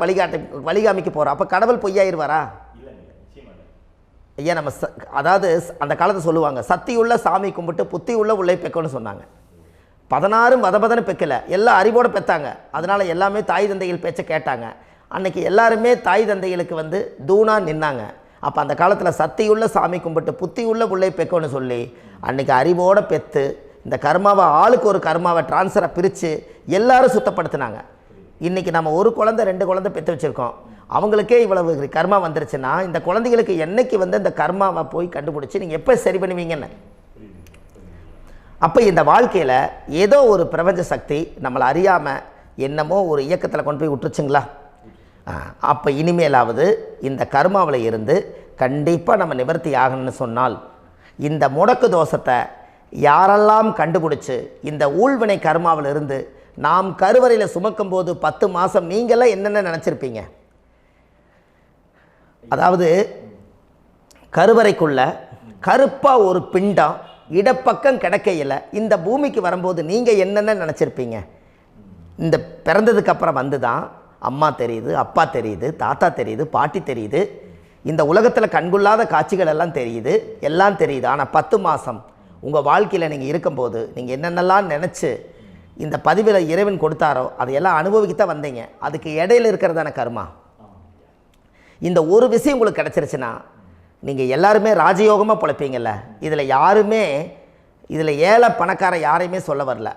வழிகாமிக்க போகிறோம். அப்போ கடவுள் பொய்யாயிருவாரா? ஐயா நம்ம அதாவது அந்த காலத்தை சொல்லுவாங்க, சத்தியுள்ள சாமி கும்பிட்டு புத்தி உள்ள உள்ளே பெக்கணும்னு சொன்னாங்க. 16 வதபதன்னு பெக்கலை, எல்லாம் அறிவோடு பெற்றாங்க. அதனால் எல்லாமே தாய் தந்தைகள் பேச்சை கேட்டாங்க. அன்றைக்கி எல்லாருமே தாய் தந்தைகளுக்கு தூணாக நின்னாங்க. அப்போ அந்த காலத்தில் சத்தியுள்ள சாமி கும்பிட்டு புத்தி உள்ள உள்ளே பெக்கணும்னு சொல்லி அன்றைக்கி அறிவோடு பெற்று இந்த கர்மாவை ஆளுக்கு ஒரு கர்மாவை டிரான்ஸ்ஃபரை பிரித்து எல்லாரும் சுத்தப்படுத்தினாங்க. இன்றைக்கி நம்ம ஒரு குழந்தை 2 குழந்தை பெற்று வச்சுருக்கோம். அவங்களுக்கே இவ்வளவு கர்மா வந்துருச்சுன்னா இந்த குழந்தைகளுக்கு என்னைக்கு இந்த கர்மாவை போய் கண்டுபிடிச்சி நீங்கள் எப்போ சரி பண்ணுவீங்கன்னு. அப்போ இந்த வாழ்க்கையில் ஏதோ ஒரு பிரபஞ்ச சக்தி நம்மளை அறியாமல் என்னமோ ஒரு இயக்கத்தில் கொண்டு போய் விட்டுருச்சுங்களா? அப்போ இனிமேலாவது இந்த கர்மாவில் இருந்து கண்டிப்பாக நம்ம நிவர்த்தி ஆகணும்னு சொன்னால் இந்த முடக்கு தோஷத்தை யாரெல்லாம் கண்டுபிடிச்சி இந்த ஊழ்வினை கர்மாவில் இருந்து நாம் கருவறையில் சுமக்கும் போது 10 மாதம் நீங்களாம் என்னென்ன நினச்சிருப்பீங்க? அதாவது கருவறைக்குள்ள கருப்பாக ஒரு பிண்டம் இடப்பக்கம் கிடக்கையில் இந்த பூமிக்கு வரும்போது நீங்கள் என்னென்ன நினச்சிருப்பீங்க? இந்த பிறந்ததுக்கு அப்புறம் வந்து தான் அம்மா தெரியுது, அப்பா தெரியுது, தாத்தா தெரியுது, பாட்டி தெரியுது, இந்த உலகத்தில் கண்கொள்ளாத காட்சிகள் எல்லாம் தெரியுது, எல்லாம் தெரியுது. ஆனால் 10 மாதம் உங்கள் வாழ்க்கையில் நீங்கள் இருக்கும்போது நீங்கள் என்னென்னலாம் நினச்சி இந்த பதிவில் இறைவன் கொடுத்தாரோ அதையெல்லாம் அனுபவிக்கத்தான் வந்தீங்க. அதுக்கு இடையில இருக்கிறதான கர்மா. இந்த ஒரு விஷயம் உங்களுக்கு கிடச்சிருச்சுன்னா நீங்கள் எல்லாருமே ராஜயோகமாக பிழைப்பீங்கள்ல. இதில் ஏழை பணக்கார யாரையுமே சொல்ல வரல.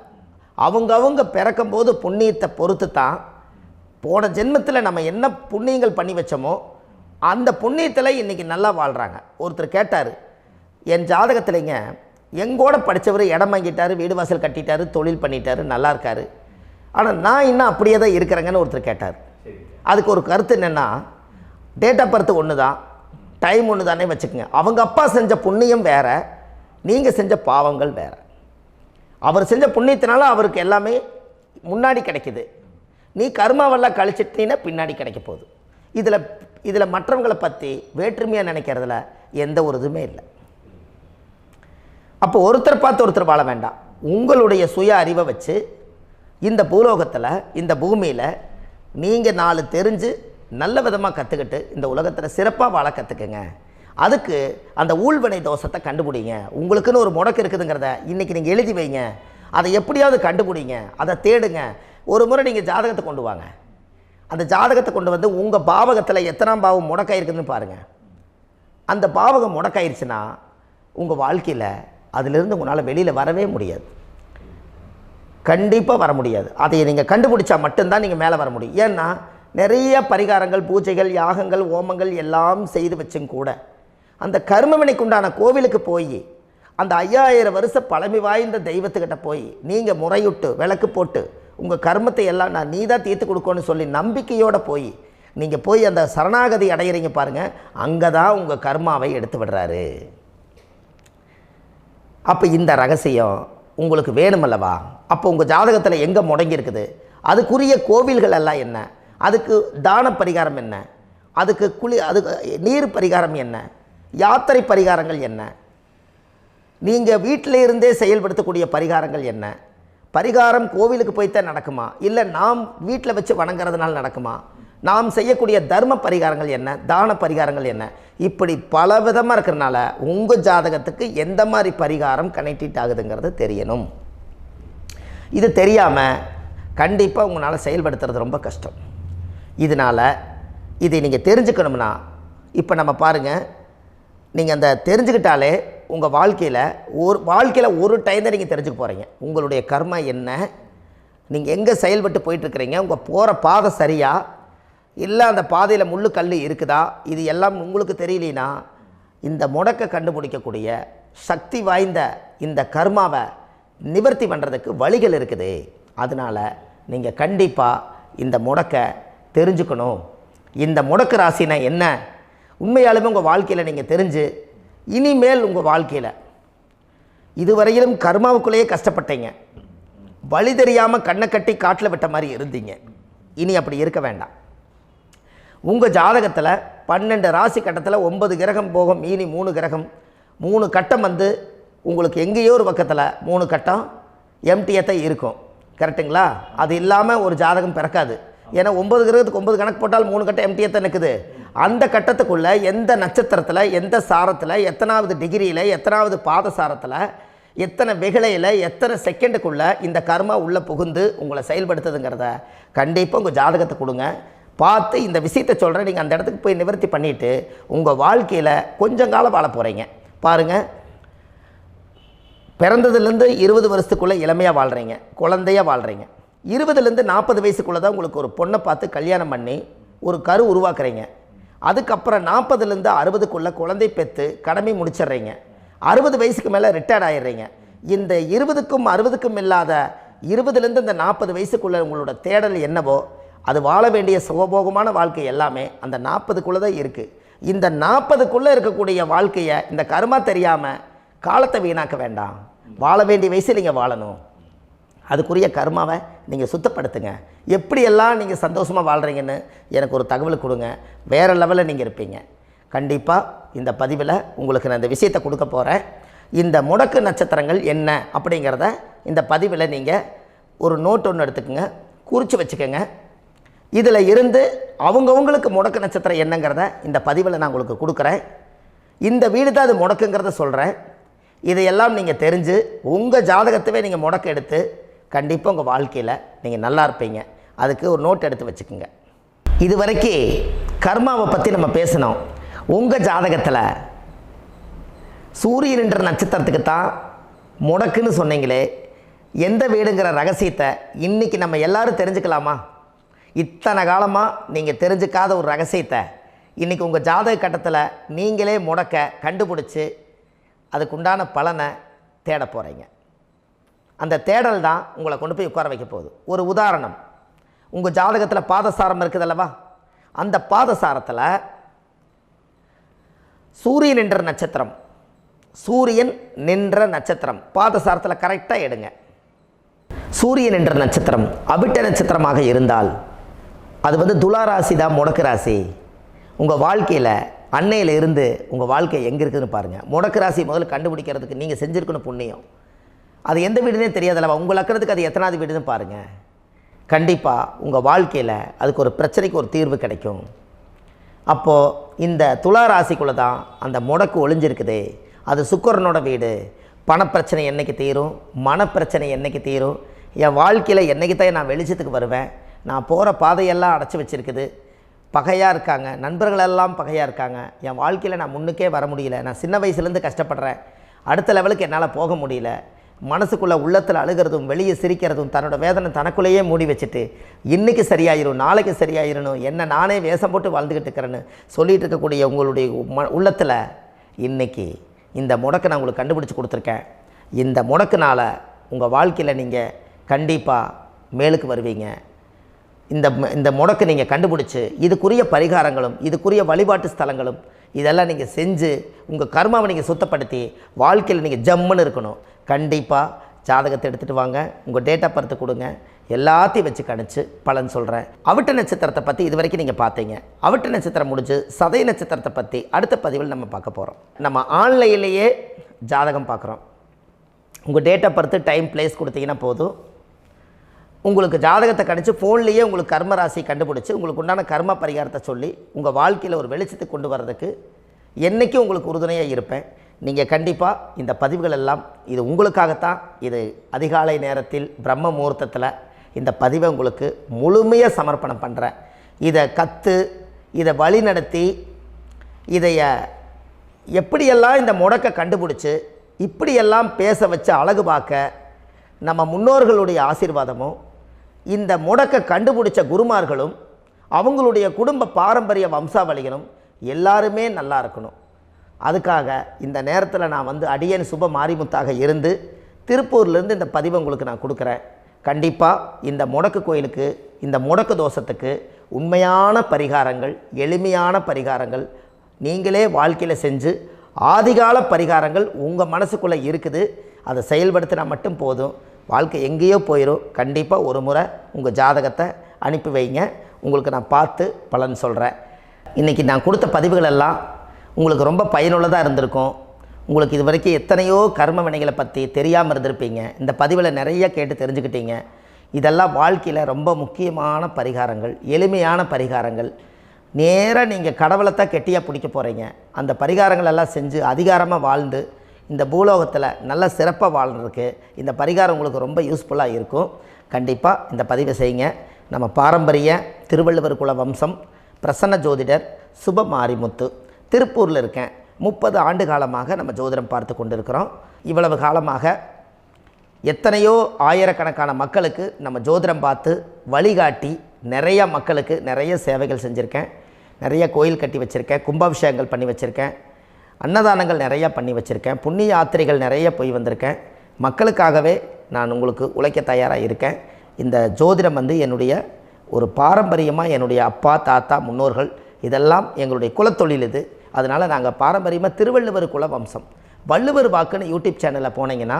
அவங்க பிறக்கும்போது புண்ணியத்தை பொறுத்து தான் போன ஜென்மத்தில் நம்ம என்ன புண்ணியங்கள் பண்ணி வச்சோமோ அந்த புண்ணியத்தில் இன்றைக்கி நல்லா வாழ்கிறாங்க. ஒருத்தர் கேட்டார், என் ஜாதகத்தில்ங்க எங்கூட படித்தவர் இடம் வாங்கிட்டார், வீடு வாசல் கட்டிட்டார், தொழில் பண்ணிட்டார், நல்லா இருக்கார், ஆனால் நான் இன்னும் அப்படியே தான் இருக்கிறேங்கன்னு ஒருத்தர் கேட்டார். அதுக்கு ஒரு கருத்து என்னென்னா, டேட் ஆஃப் பர்த் ஒன்று தான், டைம் ஒன்று தானே வச்சுக்கோங்க. அவங்க அப்பா செஞ்ச புண்ணியம் வேறு, நீங்கள் செஞ்ச பாவங்கள் வேறு. அவர் செஞ்ச புண்ணியத்தினால அவருக்கு எல்லாமே முன்னாடி கிடைக்கிது. நீ கர்மாவெல்லாம் கழிச்சிட்டினா பின்னாடி கிடைக்க போகுது. இதில் மற்றவங்களை பற்றி வேற்றுமையாக நினைக்கிறதுல எந்த ஒரு இதுவுமே இல்லை. அப்போ ஒருத்தர் பார்த்து ஒருத்தர் வாழ வேண்டாம். உங்களுடைய சுய அறிவை வச்சு இந்த பூலோகத்தில் இந்த பூமியில் நீங்கள் 4 தெரிஞ்சு நல்ல விதமாக கற்றுக்கிட்டு இந்த உலகத்தில் சிறப்பாக வாழ கற்றுக்குங்க. அதுக்கு அந்த ஊழ்வினை தோஷத்தை கண்டுபிடிங்க. உங்களுக்குன்னு ஒரு முடக்கு இருக்குதுங்கிறத இன்றைக்கி நீங்கள் எழுதி வைங்க. அதை எப்படியாவது கண்டுபிடிங்க, அதை தேடுங்க. ஒரு முறை நீங்கள் ஜாதகத்தை கொண்டு வாங்க. அந்த ஜாதகத்தை கொண்டு வந்து உங்கள் பாவகத்தில் எத்தனாம் பாவம் முடக்காயிருக்குதுன்னு பாருங்கள். அந்த பாவகம் முடக்காயிருச்சுன்னா உங்கள் வாழ்க்கையில் அதிலிருந்து உங்களால் வெளியில் வரவே முடியாது, கண்டிப்பாக வர முடியாது. அதை நீங்கள் கண்டுபிடிச்சா மட்டும்தான் நீங்கள் மேலே வர முடியும். ஏன்னா நிறைய பரிகாரங்கள், பூஜைகள், யாகங்கள், ஓமங்கள் எல்லாம் செய்து வச்சும் கூட அந்த கர்மவினைக்கு உண்டான கோவிலுக்கு போய் அந்த 5000 வருஷ பழமை வாய்ந்த தெய்வத்துக்கிட்ட போய் நீங்கள் முறையிட்டு விளக்கு போட்டு உங்கள் கர்மத்தை எல்லாம் நான் நீ தான் தீர்த்து கொடுக்கணும்னு சொல்லி நம்பிக்கையோடு நீங்கள் போய் அந்த சரணாகதி அடையிறீங்க பாருங்கள், அங்கே தான் உங்கள் கர்மாவை எடுத்து விடுறாரு. அப்போ இந்த ரகசியம் உங்களுக்கு வேணுமல்லவா? அப்போ உங்கள் ஜாதகத்தில் எங்கே முடங்கி அதுக்குரிய கோவில்கள் எல்லாம் என்ன, அதுக்கு தான பரிகாரம் என்ன, அதுக்கு நீர் பரிகாரம் என்ன, யாத்திரை பரிகாரங்கள் என்ன, நீங்கள் வீட்டில் இருந்தே செயல்படுத்தக்கூடிய பரிகாரங்கள் என்ன, பரிகாரம் கோவிலுக்கு போய்த்தான் நடக்குமா, இல்லை நாம் வீட்டில் வச்சு வணங்குறதுனால நடக்குமா, நாம் செய்யக்கூடிய தர்ம பரிகாரங்கள் என்ன, தான பரிகாரங்கள் என்ன, இப்படி பல விதமாக இருக்கிறனால உங்கள் ஜாதகத்துக்கு எந்த மாதிரி பரிகாரம் கனெக்ட் ஆகுதுங்கிறது தெரியணும். இது தெரியாமல் கண்டிப்பாக உங்களால் செயல்படுத்துறது ரொம்ப கஷ்டம். இதனால் இதை நீங்கள் தெரிஞ்சுக்கணும்னா இப்போ நம்ம பாருங்கள், நீங்கள் அந்த தெரிஞ்சுக்கிட்டாலே உங்கள் வாழ்க்கையில் ஒரு டைம் தான் நீங்கள் தெரிஞ்சுக்க போகிறீங்க. உங்களுடைய கர்மா என்ன, நீங்கள் எங்கே செயல்பட்டு போயிட்டுருக்கிறீங்க, உங்கள் போகிற பாதை சரியா இல்லை அந்த பாதையில் முள்ளு கல் இருக்குதா, இது எல்லாம் உங்களுக்கு தெரியலனா இந்த முடக்கை கண்டுபிடிக்கக்கூடிய சக்தி வாய்ந்த இந்த கர்மாவை நிவர்த்தி பண்ணுறதுக்கு வழிகள் இருக்குது. அதனால் நீங்கள் கண்டிப்பாக இந்த முடக்கை தெரிஞ்சுக்கணும். இந்த முடக்கு ராசினா என்ன உண்மையாலுமே உங்கள் வாழ்க்கையில் நீங்கள் தெரிஞ்சு இனிமேல் உங்கள் வாழ்க்கையில் இதுவரையிலும் கர்மாவுக்குள்ளேயே கஷ்டப்பட்டீங்க, வழி தெரியாமல் கண்ணை கட்டி காட்டில் விட்ட மாதிரி இருந்தீங்க. இனி அப்படி இருக்க வேண்டாம். உங்கள் ஜாதகத்தில் 12 ராசி கட்டத்தில் 9 கிரகம் போகும், மீனி 3 கிரகம், 3 கட்டம் உங்களுக்கு எங்கேயோ ஒரு பக்கத்தில் 3 கட்டம் எம்டியாக தான் இருக்கும். கரெக்டுங்களா? அது இல்லாமல் ஒரு ஜாதகம் பிறக்காது. ஏன்னா 9 கிரகத்துக்கு 9 கணக்கு போட்டால் 3 கட்டம் எம்டியாக தான் நிற்குது. அந்த கட்டத்துக்குள்ளே எந்த நட்சத்திரத்தில், எந்த சாரத்தில், எத்தனாவது டிகிரியில், எத்தனாவது பாதசாரத்தில், எத்தனை வெகுளையில், எத்தனை செகண்டுக்குள்ளே இந்த கர்மா உள்ளே புகுந்து உங்களை செயல்படுத்துதுங்கிறத கண்டிப்பாக உங்கள் ஜாதகத்தை கொடுங்க. பார்த்து இந்த விஷயத்தை சொல்கிறேன், நீங்கள் அந்த இடத்துக்கு போய் நிவர்த்தி பண்ணிவிட்டு உங்கள் வாழ்க்கையில் கொஞ்சம் காலம் வாழ போகிறீங்க. பாருங்கள், பிறந்ததுலேருந்து 20 வருஷத்துக்குள்ளே இளமையாக வாழ்கிறீங்க, குழந்தையாக வாழ்கிறீங்க. 20லேருந்து 40 வயசுக்குள்ளே தான் உங்களுக்கு ஒரு பொண்ணை பார்த்து கல்யாணம் பண்ணி ஒரு கரு உருவாக்குறீங்க. அதுக்கப்புறம் 40லேருந்து 60க்குள்ளே குழந்தை பெற்று கடமை முடிச்சிடுறீங்க. 60 வயசுக்கு மேலே ரிட்டையர்ட் ஆகிடுறீங்க. இந்த 20க்கும் 60க்கும் இல்லாத 20லேருந்து இந்த 40 வயசுக்குள்ளே உங்களோட தேடல் என்னவோ அது வாழ வேண்டிய சுகபோகமான வாழ்க்கை எல்லாமே அந்த 40க்குள்ளே தான் இருக்குது. இந்த 40க்குள்ளே இருக்கக்கூடிய வாழ்க்கையை இந்த கர்மா தெரியாமல் காலத்தை வீணாக்க வேண்டாம். வாழ வேண்டிய வயசில் நீங்கள் வாழணும். அதுக்குரிய கர்மாவை நீங்கள் சுத்தப்படுத்துங்க. எப்படியெல்லாம் நீங்கள் சந்தோஷமாக வாழ்கிறீங்கன்னு எனக்கு ஒரு தகவல் கொடுங்க. வேறு லெவலில் நீங்கள் இருப்பீங்க. கண்டிப்பாக இந்த பதிவில் உங்களுக்கு நான் இந்த விஷயத்தை கொடுக்க போகிறேன். இந்த முடக்கு நட்சத்திரங்கள் என்ன அப்படிங்கிறத இந்த பதிவில் நீங்கள் ஒரு நோட் ஒன்று எடுத்துக்கோங்க, குறித்து வச்சுக்கோங்க. இதில் இருந்து அவங்கவுங்களுக்கு முடக்கு நட்சத்திரம் என்னங்கிறத இந்த பதிவில் நான் உங்களுக்கு கொடுக்குறேன். இந்த வீடு தான் அது முடக்குங்கிறத சொல்கிறேன். இதையெல்லாம் நீங்கள் தெரிஞ்சு உங்கள் ஜாதகத்தவே நீங்கள் முடக்கு எடுத்து கண்டிப்பாக உங்கள் வாழ்க்கையில் நீங்கள் நல்லா இருப்பீங்க. அதுக்கு ஒரு நோட் எடுத்து வச்சுக்கோங்க. இது வரைக்கும் கர்மாவை பற்றி நம்ம பேசினோம். உங்கள் ஜாதகத்தில் சூரியன் என்ற நட்சத்திரத்துக்கு தான் முடக்குன்னு சொன்னீங்களே, எந்த வீடுங்கிற ரகசியத்தை இன்றைக்கி நம்ம எல்லோரும் தெரிஞ்சுக்கலாமா? இத்தனை காலமாக நீங்கள் தெரிஞ்சுக்காத ஒரு ரகசியத்தை இன்றைக்கி உங்கள் ஜாதக கட்டத்தில் நீங்களே முடக்க கண்டுபிடிச்சி அதுக்குண்டான பலனை தேட போகிறீங்க. அந்த தேடல் தான் உங்களை கொண்டு போய் உட்கார வைக்க போகுது. ஒரு உதாரணம், உங்கள் ஜாதகத்தில் பாதசாரம் இருக்குது அல்லவா? அந்த பாதசாரத்தில் சூரியன் என்ற நட்சத்திரம், சூரியன் நின்ற நட்சத்திரம் பாதசாரத்தில் கரெக்டாக எடுங்க. சூரியன் என்ற நட்சத்திரம் அவிட்ட நட்சத்திரமாக இருந்தால் அது துலா ராசி தான் முடக்கு ராசி. உங்கள் வாழ்க்கையில் அன்னையில் இருந்து உங்கள் வாழ்க்கை எங்கே இருக்குதுன்னு பாருங்கள். முடக்கு ராசி முதல்ல கண்டுபிடிக்கிறதுக்கு நீங்கள் செஞ்சுருக்கணும் புண்ணியம். அது எந்த வீடுனே தெரியாதல்லவா? உங்கள் லக்கணத்துக்கு அது எத்தனாவது வீடுன்னு பாருங்கள். கண்டிப்பாக உங்கள் வாழ்க்கையில் அதுக்கு ஒரு பிரச்சனைக்கு ஒரு தீர்வு கிடைக்கும். அப்போது இந்த துலா ராசிக்குள்ளே தான் அந்த முடக்கு ஒளிஞ்சிருக்குது. அது சுக்கிரனோட வீடு. பணப்பிரச்சனை என்றைக்கு தீரும், மனப்பிரச்சனை என்றைக்கு தீரும், என் வாழ்க்கையில் என்றைக்கு தான் நான் வெளிச்சத்துக்கு வருவேன், நான் போகிற பாதையெல்லாம் அடைச்சி வச்சுருக்குது, பகையாக இருக்காங்க, நண்பர்களெல்லாம் பகையாக இருக்காங்க, என் வாழ்க்கையில் நான் முன்னுக்கே வர முடியல, நான் சின்ன வயசுலேருந்து கஷ்டப்படுறேன், அடுத்த லெவலுக்கு என்னால் போக முடியல, மனசுக்குள்ளே உள்ளத்தில் அழுகிறதும் வெளியே சிரிக்கிறதும் தன்னோட வேதனை தனக்குள்ளேயே மூடி வச்சுட்டு இன்றைக்கி சரியாயிரும் நாளைக்கு சரியாயிரணும் என்ன நானே வேஷம் போட்டு வாழ்ந்துக்கிட்டு இருக்கிறேன்னு சொல்லிகிட்டு இருக்கக்கூடிய உங்களுடைய உள்ளத்தில் இன்றைக்கி இந்த முடக்கை நான் உங்களுக்கு கண்டுபிடிச்சி கொடுத்துருக்கேன். இந்த முடக்குனால் உங்கள் வாழ்க்கையில் நீங்கள் கண்டிப்பாக மேலுக்கு வருவீங்க. இந்த முடக்கு நீங்கள் கண்டுபிடிச்சி இதுக்குரிய பரிகாரங்களும் இதுக்குரிய வழிபாட்டு ஸ்தலங்களும் இதெல்லாம் நீங்கள் செஞ்சு உங்கள் கர்மாவை நீங்கள் சுத்தப்படுத்தி வாழ்க்கையில் நீங்கள் ஜம்முன்னு இருக்கணும். கண்டிப்பாக ஜாதகத்தை எடுத்துகிட்டு வாங்க, உங்கள் டேட் ஆஃப் பர்த் கொடுங்க, எல்லாத்தையும் வச்சு கணிச்சு பலன் சொல்கிறேன். அவிட்ட நட்சத்திரத்தை பற்றி இது வரைக்கும் நீங்கள் பார்த்தீங்க. அவிட்ட நட்சத்திரம் முடிஞ்சு சதய நட்சத்திரத்தை பற்றி அடுத்த பதிவில் நம்ம பார்க்க போகிறோம். நம்ம ஆன்லைன்லேயே ஜாதகம் பார்க்குறோம். உங்கள் date of birth time place கொடுத்தீங்கன்னா போதும், உங்களுக்கு ஜாதகத்தை கணிச்சு ஃபோன்லேயே உங்களுக்கு கர்ம ராசி கண்டுபிடிச்சி உங்களுக்கு உண்டான கர்ம பரிகாரத்தை சொல்லி உங்கள் வாழ்க்கையில் ஒரு வெளிச்சத்துக்கு கொண்டு வர்றதுக்கு என்றைக்கும் உங்களுக்கு உறுதுணையாக இருப்பேன். நீங்கள் கண்டிப்பாக இந்த பதிவுகள் எல்லாம் இது உங்களுக்காகத்தான். இது அதிகாலை நேரத்தில் பிரம்ம முகூர்த்தத்தில் இந்த பதிவை உங்களுக்கு முழுமையாக சமர்ப்பணம் பண்ணுறேன். இதை கற்று இதை வழி நடத்தி இதைய எப்படியெல்லாம் இந்த முடக்கை கண்டுபிடிச்சி இப்படியெல்லாம் பேச வச்சு அழகு பார்க்க நம்ம முன்னோர்களுடைய ஆசீர்வாதமும் இந்த முடக்கை கண்டுபிடிச்ச குருமார்களும் அவங்களுடைய குடும்ப பாரம்பரிய வம்சாவளிகளும் எல்லாருமே நல்லா இருக்கணும். அதுக்காக இந்த நேரத்தில் நான் அடியேன் சுப மாரிமுத்தாக இருந்து திருப்பூர்லேருந்து இந்த பதிவை உங்களுக்கு நான் கொடுக்குறேன். கண்டிப்பாக இந்த முடக்கு கோயிலுக்கு இந்த முடக்கு தோஷத்துக்கு உண்மையான பரிகாரங்கள், எளிமையான பரிகாரங்கள் நீங்களே வாழ்க்கையில் செஞ்சு ஆதிகால பரிகாரங்கள் உங்கள் மனசுக்குள்ளே இருக்குது. அதை செயல்படுத்தினா மட்டும் போதும், வாழ்க்கை எங்கேயோ போயிடும். கண்டிப்பாக ஒரு முறை உங்கள் ஜாதகத்தை அனுப்பி வைங்க, உங்களுக்கு நான் பார்த்து பலன் சொல்கிறேன். இன்றைக்கி நான் கொடுத்த பதிவுகள் எல்லாம் உங்களுக்கு ரொம்ப பயனுள்ளதாக இருந்திருக்கும். உங்களுக்கு இது வரைக்கும் எத்தனையோ கர்ம வினைகளை பற்றி தெரியாமல் இருந்திருப்பீங்க. இந்த பதிவில் நிறைய கேட்டு தெரிஞ்சுக்கிட்டீங்க. இதெல்லாம் வாழ்க்கையில் ரொம்ப முக்கியமான பரிகாரங்கள், எளிமையான பரிகாரங்கள். நேராக நீங்கள் கடவுளைத்தான் கெட்டியாக பிடிக்க போகிறீங்க. அந்த பரிகாரங்கள் எல்லாம் செஞ்சு அதிகாரமாக வாழ்ந்து இந்த பூலோகத்தில் நல்ல சிறப்பாக வாழ்கிறதுக்கு இந்த பரிகாரம் உங்களுக்கு ரொம்ப யூஸ்ஃபுல்லாக இருக்கும். கண்டிப்பாக இந்த பதிவை செய்யுங்க. நம்ம பாரம்பரிய திருவள்ளுவர் குல வம்சம் பிரசன்ன ஜோதிடர் சுப மாரிமுத்து, திருப்பூரில் இருக்கேன். 30 ஆண்டு காலமாக நம்ம ஜோதிடம் பார்த்து கொண்டு இருக்கிறோம். இவ்வளவு காலமாக எத்தனையோ ஆயிரக்கணக்கான மக்களுக்கு நம்ம ஜோதிடம் பார்த்து வழிகாட்டி நிறையா மக்களுக்கு நிறைய சேவைகள் செஞ்சுருக்கேன். நிறைய கோயில் கட்டி வச்சுருக்கேன், கும்பாபிஷேகங்கள் பண்ணி வச்சுருக்கேன், அன்னதானங்கள் நிறையா பண்ணி வச்சுருக்கேன், புண்ணிய யாத்திரைகள் நிறைய போய் வந்திருக்கேன். மக்களுக்காகவே நான் உங்களுக்கு உழைக்க தயாராக இருக்கேன். இந்த ஜோதிடம் என்னுடைய ஒரு பாரம்பரியமாக என்னுடைய அப்பா தாத்தா முன்னோர்கள் இதெல்லாம் எங்களுடைய குலத்தொழில் இது. அதனால் நாங்கள் பாரம்பரியமாக திருவள்ளுவர் குல வம்சம். வள்ளுவர் வாக்குன்னு யூடியூப் சேனலில் போனீங்கன்னா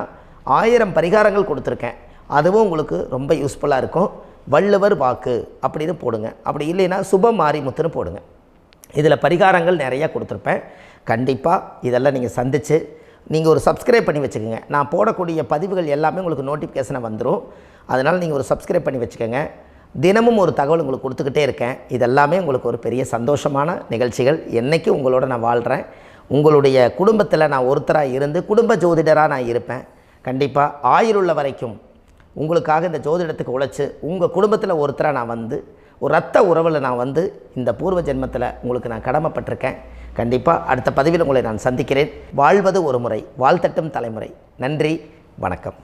1000 பரிகாரங்கள் கொடுத்துருக்கேன். அதுவும் உங்களுக்கு ரொம்ப யூஸ்ஃபுல்லாக இருக்கும். வள்ளுவர் வாக்கு அப்படின்னு போடுங்க. அப்படி இல்லைன்னா சுப மாரிமுத்துன்னு போடுங்க. இதில் பரிகாரங்கள் நிறையா கொடுத்துருப்பேன். கண்டிப்பாக இதெல்லாம் நீங்கள் சந்தித்து நீங்கள் ஒரு சப்ஸ்கிரைப் பண்ணி வச்சுக்கோங்க. நான் போடக்கூடிய பதிவுகள் எல்லாமே உங்களுக்கு நோட்டிஃபிகேஷனை வந்துடும். அதனால் நீங்கள் ஒரு சப்ஸ்கிரைப் பண்ணி வச்சுக்கோங்க. தினமும் ஒரு தகவல் உங்களுக்கு கொடுத்துக்கிட்டே இருக்கேன். இதெல்லாமே உங்களுக்கு ஒரு பெரிய சந்தோஷமான நிகழ்ச்சிகள். என்றைக்கும் உங்களோட நான் வாழ்கிறேன். உங்களுடைய குடும்பத்தில் நான் ஒருத்தராக இருந்து குடும்ப ஜோதிடராக நான் இருப்பேன். கண்டிப்பாக ஆயுளுள்ள வரைக்கும் உங்களுக்காக இந்த ஜோதிடத்துக்கு உழைச்சி உங்கள் குடும்பத்தில் ஒருத்தராக நான் வந்து ஒரு ரத்த உறவில் நான் வந்து இந்த பூர்வ ஜென்மத்தில் உங்களுக்கு நான் கடமைப்பட்டிருக்கேன். கண்டிப்பாக அடுத்த பதிவில் உங்களை நான் சந்திக்கிறேன். வாழ்வது ஒரு முறை, வாழ்த்தட்டும் தலைமுறை. நன்றி, வணக்கம்.